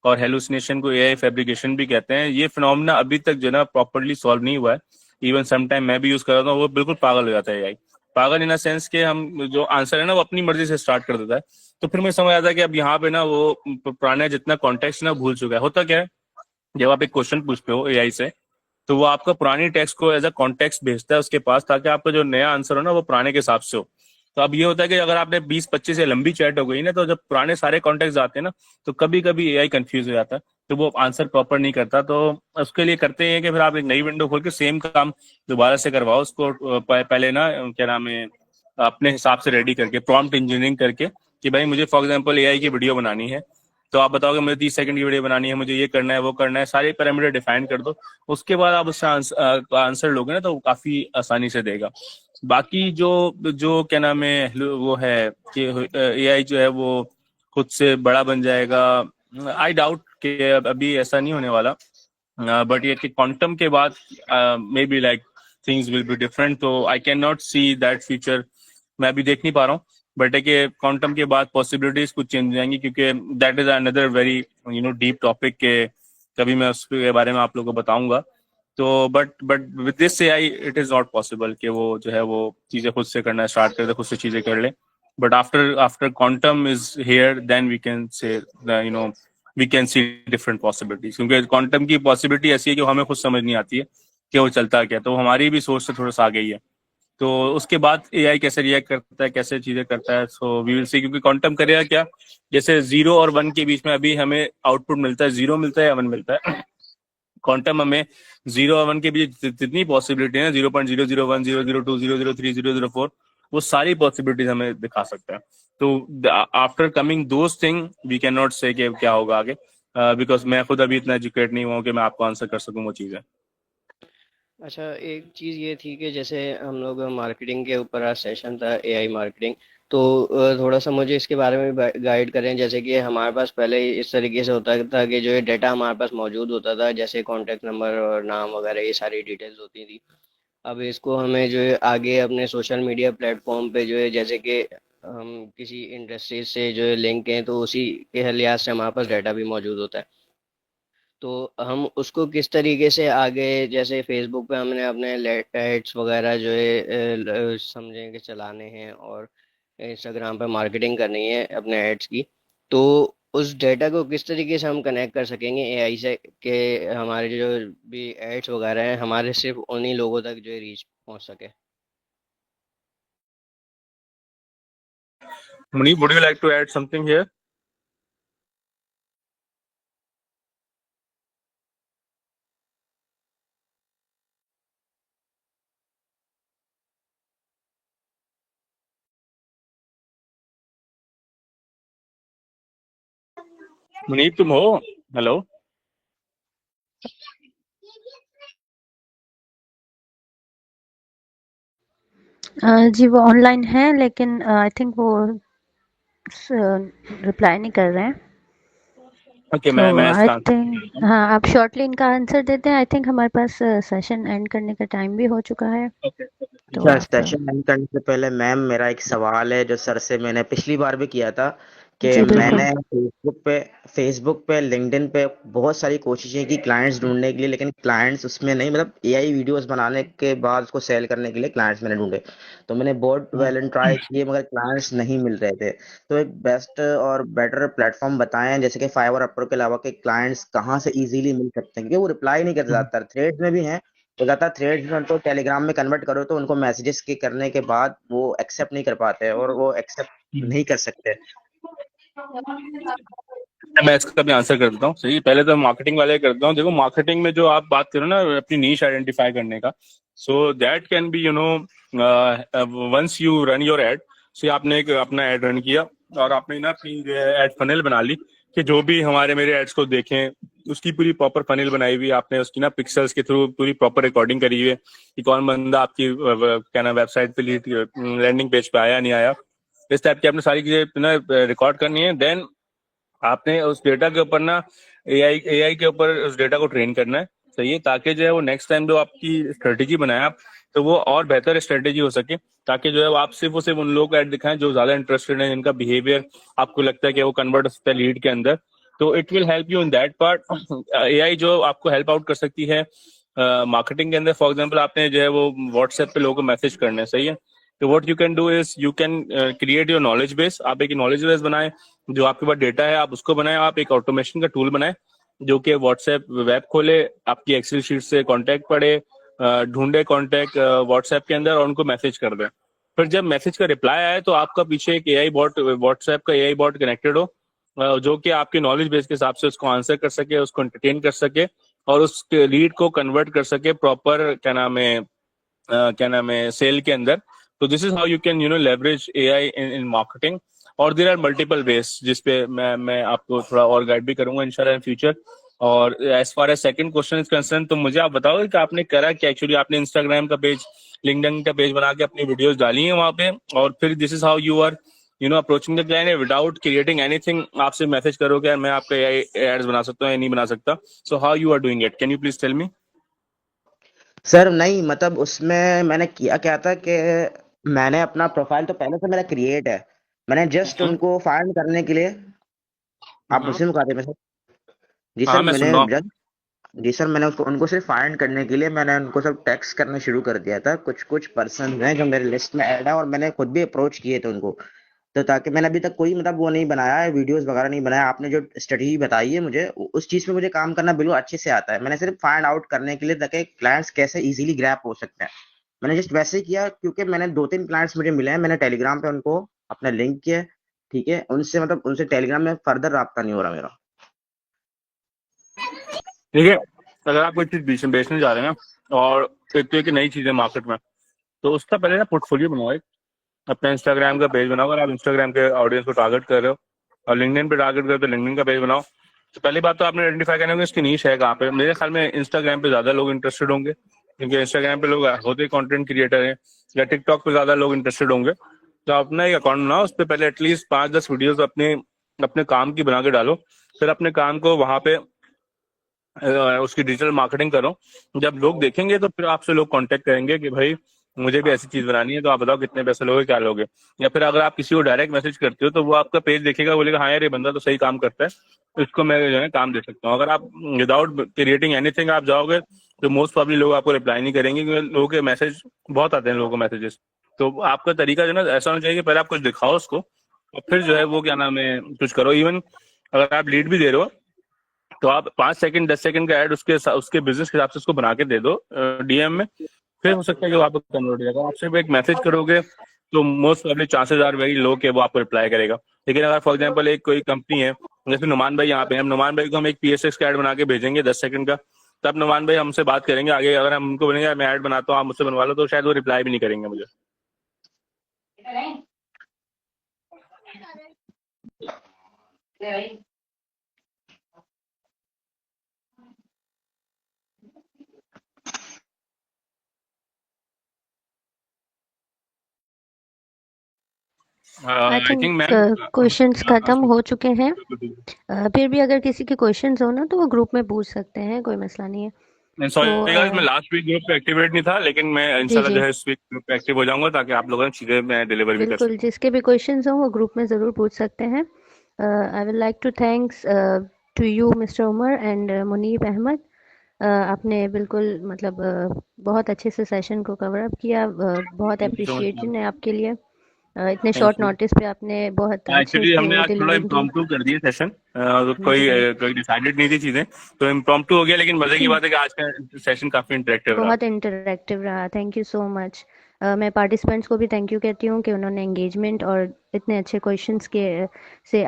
और हेलुसिनेशन को एआई फैब्रिकेशन भी कहते हैं। ये फिनोमेना अभी तक जो है ना प्रॉपर्ली सॉल्व नहीं हुआ है। इवन समटाइम मैं भी यूज कर रहा हूँ, वो बिल्कुल पागल हो जाता है एआई। पागल इन सेंस के हम जो आंसर है ना वो अपनी मर्जी से स्टार्ट कर देता है। तो फिर मुझे समझ आता है कि अब यहाँ पे ना वो पुराना जितना कॉन्टेक्स्ट ना भूल चुका है। होता क्या है, जब आप एक क्वेश्चन पूछते हो एआई से तो वो आपका पुरानी टेक्स्ट को एज अ कॉन्टेक्स्ट भेजता है उसके पास, ताकि आपका जो नया आंसर हो ना वो पुराने के हिसाब से हो। तो अब ये होता है कि अगर आपने 20-25 से लंबी चैट हो गई ना, तो जब पुराने सारे कॉन्टेक्ट आते हैं ना तो कभी कभी एआई कंफ्यूज हो जाता है, तो वो आंसर प्रॉपर नहीं करता। तो उसके लिए करते हैं कि फिर आप एक नई विंडो खोल के सेम काम दोबारा से करवाओ उसको। पहले ना क्या नाम है, अपने हिसाब से रेडी करके प्रॉम्प्ट इंजीनियरिंग करके कि भाई मुझे फॉर एग्जांपल एआई की वीडियो बनानी है, तो आप बताओगे मुझे 30 सेकंड की वीडियो बनानी है, मुझे ये करना है वो करना है, सारे पैरामीटर डिफाइन कर दो। उसके बाद आप उससे आंसर लोगे ना तो वो काफी आसानी से देगा। बाकी जो जो क्या नाम है वो है कि एआई जो है वो खुद से बड़ा बन जाएगा, आई डाउट कि अभी ऐसा नहीं होने वाला। बट ये कि क्वांटम के बाद maybe like things will be different. तो I can not see that future, मैं अभी देख नहीं पा रहा हूँ। बट है कि क्वांटम के बाद पॉसिबिलिटीज कुछ चेंज हो जाएंगी, क्योंकि that is another very deep topic के कभी मैं उसके बारे में आप लोगों को बताऊंगा। तो but with this AI it is not possible कि वो जो है वो चीजें खुद से करना स्टार्ट कर दे, खुद से चीजें कर ले। But after after quantum is here then we can say we can see different possibilities, क्योंकि क्वांटम की पॉसिबिलिटी ऐसी है कि हमें खुद समझ नहीं आती है कि वो चलता क्या। तो हमारी भी सोच से थोड़ा सा आगे ही है। तो उसके बाद एआई कैसे रिएक्ट करता है, कैसे चीजें करता है, सो वी विल सी। क्योंकि क्वांटम करेगा क्या, जैसे 0 और 1 के बीच में अभी हमें आउटपुट मिलता है, 0 मिलता है या 1 मिलता है। क्वांटम हमें 0 और 1 के बीच जितनी पॉसिबिलिटी है, 0.001, 002, 003, 004, वो सारी पॉसिबिलिटीज हमें दिखा सकता है। तो after coming those thing we can not say कि क्या होगा आगे, बिकॉज मैं खुद अभी इतना एजुकेट नहीं हुआ कि मैं आपको आंसर कर सकूं वो चीज़ें। अच्छा, एक चीज़ ये थी कि जैसे हम लोग मार्केटिंग के ऊपर आज सेशन था, एआई मार्केटिंग, तो थोड़ा सा मुझे इसके बारे में गाइड करें। जैसे कि हमारे पास पहले इस तरीके से होता था कि जो ये डाटा हमारे पास मौजूद होता था, जैसे कॉन्टैक्ट नंबर और नाम वगैरह, ये सारी डिटेल्स होती थी। अब इसको हमें जो है आगे अपने सोशल मीडिया प्लेटफॉर्म पे जो है, जैसे कि हम किसी इंडस्ट्री से जो है लिंक हैं, तो उसी के लिहाज से हमारे पास डाटा भी मौजूद होता है। तो हम उसको किस तरीके से आगे, जैसे फेसबुक पे हमने अपने एड्स वगैरह जो है समझें कि चलाने हैं, और इंस्टाग्राम पे मार्केटिंग करनी है अपने एड्स की, तो उस डेटा को किस तरीके से हम कनेक्ट कर सकेंगे एआई से कि हमारे जो भी एड्स वगैरह हैं हमारे सिर्फ उन्हीं लोगों तक जो है रीच पहुंच सके। Munib, would you like to add something here? Munib तुम हो? हेलो। जी वो ऑनलाइन है, लेकिन आई थिंक वो रिप्लाई नहीं कर रहे हैं। ओके, तो मैं आई इसका आंसर थिंक हाँ, आप शॉर्टली इनका आंसर देते हैं। आई थिंक हमारे पास सेशन एंड करने का टाइम भी हो चुका है। ओके। तो अच्छा, आप सेशन एंड करने से पहले मैम मेरा एक सवाल है जो सर से मैंने पिछली बार भी किया था कि जी बिल्कुल। मैंने फेसबुक पे लिंक्डइन पे बहुत सारी कोशिशें की क्लाइंट्स ढूंढने के लिए, लेकिन क्लाइंट्स उसमें नहीं, मतलब एआई वीडियोस बनाने के बाद उसको सेल करने के लिए क्लाइंट्स मैंने ढूंढे, तो मैंने बहुत वेल एंड ट्राई किए मगर क्लाइंट्स नहीं मिल रहे थे। तो एक बेस्ट और बेटर प्लेटफॉर्म बताएं जैसे कि फाइवर अपवर के अलावा के क्लाइंट्स कहाँ से इजीली मिल सकते हैं, क्योंकि वो रिप्लाई नहीं करते, ज्यादातर थ्रेड्स में भी हैं, तो ज्यादा थ्रेड्स में तो टेलीग्राम में कन्वर्ट करो तो उनको मैसेजेस के करने के बाद वो एक्सेप्ट नहीं कर पाते और वो एक्सेप्ट नहीं कर सकते। मैं इसका भी आंसर कर देता हूँ। सही, पहले तो मार्केटिंग वाले करता हूँ। देखो, मार्केटिंग में जो आप बात करो ना अपनी नीश आइडेंटिफाई करने का, so that can be once you run your ad, say आपने एक अपना एड रन किया और आपने ना अपनी जो है एड फनल बना ली कि जो भी हमारे मेरे एड्स को देखें, उसकी पूरी प्रॉपर फनल बनाई हुई आपने, उसकी ना पिक्सल्स के थ्रू पूरी प्रॉपर रिकॉर्डिंग करी हुई है कि कौन बंदा आपकी क्या ना वेबसाइट पे लैंडिंग पेज पे आया नहीं आया। इस टाइप की आपने सारी चीजें ना रिकॉर्ड करनी है। देन आपने उस डेटा के ऊपर ना एआई के ऊपर उस डेटा को ट्रेन करना है। सही है, ताकि जो है वो नेक्स्ट टाइम जो आपकी स्ट्रेटेजी बनाए आप, तो वो और बेहतर स्ट्रेटेजी हो सके, ताकि जो है वो आप सिर्फ उन लोगों को ऐड दिखाएं जो ज्यादा इंटरेस्टेड है, जिनका बिहेवियर आपको लगता है कि वो कन्वर्ट हो सकता है लीड के अंदर। तो it will help you in that part. AI जो आपको हेल्प आउट कर सकती है मार्केटिंग के अंदर। फॉर एग्जाम्पल, आपने जो है वो व्हाट्सएप पे लोगों को मैसेज करना है, सही है, तो what you can do is you can create your knowledge base. आप एक नॉलेज बेस बनाए, जो आपके पास डेटा है आप उसको बनाए, आप एक ऑटोमेशन का टूल बनाए जो कि व्हाट्सएप वेब खोले, आपकी एक्सेल शीट से कांटेक्ट पढ़े, ढूंढे कांटेक्ट व्हाट्सएप के अंदर और उनको मैसेज कर दे। फिर जब मैसेज का रिप्लाई आए तो आपका पीछे एक एआई बॉट, व्हाट्सएप का एआई बॉट कनेक्टेड हो, जो कि आपके नॉलेज बेस के हिसाब से उसको आंसर कर सके, उसको एंटरटेन कर सके और उस लीड को कन्वर्ट कर सके प्रॉपर क्या नाम है सेल के अंदर। तो this is how you can leverage AI in marketing. और देयर आर मल्टीपल वेज जिसपे मैं आपको थोड़ा और गाइड भी करूंगा इंशाल्लाह इन फ्यूचर। और as far as second question is concern, तो मुझे आप बताओगे कि आपने करा क्या एक्चुअली? आपने इंस्टाग्राम का पेज, लिंक्डइन का पेज बना के अपनी वीडियोस डाली हैं वहां पे, और फिर this is how you are approaching the client without creating anything. आपसे मैसेज करोगे मैं आपका एआई एड्स बना सकता हूँ या नहीं बना सकता? So how you are doing it, can you please tell me? Sir नहीं, मतलब उसमें मैंने किया क्या था कि मैंने अपना प्रोफाइल तो पहले से मेरा क्रिएट है, मैंने जस्ट उनको फाइंड करने के लिए, आप मुझसे मुखाते में सर? जी हाँ, सर, मैं मैंने सुन रहा हूँ। जस्ट, जी सर, मैंने उनको सिर्फ फाइंड करने के लिए मैंने उनको सब टेक्स्ट करना शुरू कर दिया था। कुछ कुछ पर्सन हैं जो मेरे लिस्ट में ऐड है और मैंने खुद भी अप्रोच किए थे उनको, तो ताकि मैंने अभी तक कोई मतलब वो नहीं बनाया है, वीडियोस वगैरह नहीं बनाया। आपने जो स्ट्रेटजी बताई है मुझे, उस चीज पे मुझे काम करना बिल्कुल अच्छे से आता है। मैंने सिर्फ फाइंड आउट करने के लिए ताकि क्लाइंट्स कैसे इजीली ग्रैप हो सकते हैं, मैंने जस्ट वैसे ही किया, क्योंकि मैंने 2-3 क्लाइंट्स मुझे मिले हैं, मैंने टेलीग्राम पे उनको अपना लिंक किया, ठीक है, उनसे मतलब उनसे टेलीग्राम में फर्दर राब्ता नहीं हो रहा मेरा। ठीक है, अगर आप कोई चीज बेचने जा रहे हैं ना, और एक तो एक नई चीज है मार्केट में, तो उसका पहले ना पोर्टफोलियो बनाओ एक। अपना इंस्टाग्राम का पेज बनाओ। अगर आप इंस्टाग्राम के ऑडियंस को टारगेट कर रहे हो और लिंक्डइन पे टारगेट कर रहे हो तो लिंक्डइन का पेज बनाओ। तो पहली बात तो आपने आइडेंटिफाई करना होगा इसकी नीश है कहाँ पे। मेरे ख्याल में इंस्टाग्राम पे ज्यादा लोग इंटरेस्टेड होंगे, क्योंकि इंस्टाग्राम पे लोग होते कंटेंट क्रिएटर हैं, या टिकटॉक पे ज्यादा लोग इंटरेस्टेड होंगे। तो अपना एक अकाउंट बनाओ, उस पर पहले एटलीस्ट 5-10 वीडियोस अपने अपने काम की बना के डालो। फिर अपने काम को वहां पे उसकी डिजिटल मार्केटिंग करो। जब लोग देखेंगे तो फिर आपसे लोग कांटेक्ट करेंगे कि भाई मुझे भी ऐसी चीज बनानी है, तो आप बताओ कितने पैसे लोगे, क्या लोगे। या फिर अगर आप किसी को डायरेक्ट मैसेज करते हो तो वो आपका पेज देखेगा, बोलेगा हाँ यार ये बंदा तो सही काम करता है, तो इसको मैं जो है काम दे सकता हूँ। अगर आप विदाउट क्रिएटिंग एनीथिंग आप जाओगे तो मोस्ट प्रॉब्ली लोग आपको रिप्लाई नहीं करेंगे, क्योंकि लोगों के मैसेज बहुत आते हैं, लोगों को मैसेजेस। तो आपका तरीका जो है ना ऐसा होना चाहिए कि पहले आप कुछ दिखाओ उसको, और फिर जो है वो क्या नाम है कुछ करो। इवन अगर आप लीड भी दे रहे हो तो आप 5 सेकंड 10 सेकंड का ऐड उसके बिजनेस के हिसाब से उसको बना के दे दो डीएम में। फिर हो सकता है कि वो आपको कन्वर्ट हो जाएगा। आप सिर्फ एक मैसेज करोगे तो most probably chances are very low कि वो आपको रिप्लाई करेगा। लेकिन अगर फॉर एग्जांपल एक कोई कंपनी है, जैसे नुमान भाई यहाँ पे, हम नुमान भाई को हम एक पीएसएक्स का ऐड बना के भेजेंगे 10 सेकंड का, तब नुमान भाई हमसे बात करेंगे आगे। अगर हम उनको बोलेंगे मैं ऐड बनाता हूँ आप मुझसे बनवा लो, तो शायद वो रिप्लाई भी नहीं करेंगे मुझे। I I think think ma'am questions खत्म हो चुके हैं। फिर भी अगर किसी के क्वेश्चंस हो ना तो वो ग्रुप में पूछ सकते हैं, कोई मसला नहीं है। सॉरी गाइस, मैं तो लास्ट वीक ग्रुप पे एक्टिवेट नहीं था, लेकिन मैं जी इंशाल्लाह जी जो है इस वीक ग्रुप पे एक्टिव हो जाऊंगा, ताकि आप लोगों ने चीजें मैं डिलीवर भी कर बिल्कुल, सकूं। जिसके भी क्वेश्चंस हों वो ग्रुप में ज़रूर पूछ सकते हैं। I would like to thanks to you mister Umar and Munib Ahmed. आपने बिल्कुल मतलब बहुत अच्छे से सेशन को कवर अप किया। बहुत thank you so much ma'am. Appreciation है आपके लिए। इतने थैंक शॉर्ट यू। नोटिस पे आपने बहुत अच्छे एक्चुअली हमने से आज थोड़ा डिलीवरिंग की। इम्प्रॉम्प्टू कर दिया सेशन, कोई जी कोई डिसाइडेड नहीं थी चीजें, तो इम्प्रॉम्प्टू हो गया। लेकिन मजे की बात है कि आज का सेशन काफी इंटरेक्टिव रहा। बहुत इंटरैक्टिव रहा। Thank you so much. मैं पार्टिसिपेंट्स को भी थैंक यू कहती हूँ कि उन्होंने एंगेजमेंट और इतने अच्छे क्वेश्चंस के से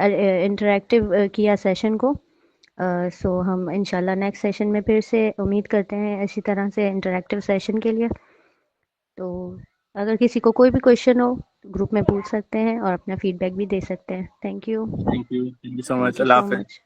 इंटरैक्टिव किया सेशन को। सो हम इंशाल्लाह नेक्स्ट सेशन में फिर से उम्मीद करते हैं इसी तरह से इंटरैक्टिव सेशन के लिए। तो अगर किसी को कोई भी क्वेश्चन हो ग्रुप में पूछ सकते हैं और अपना फीडबैक भी दे सकते हैं। Thank you thank you so much. Thank you Allah so Hafiz. Much.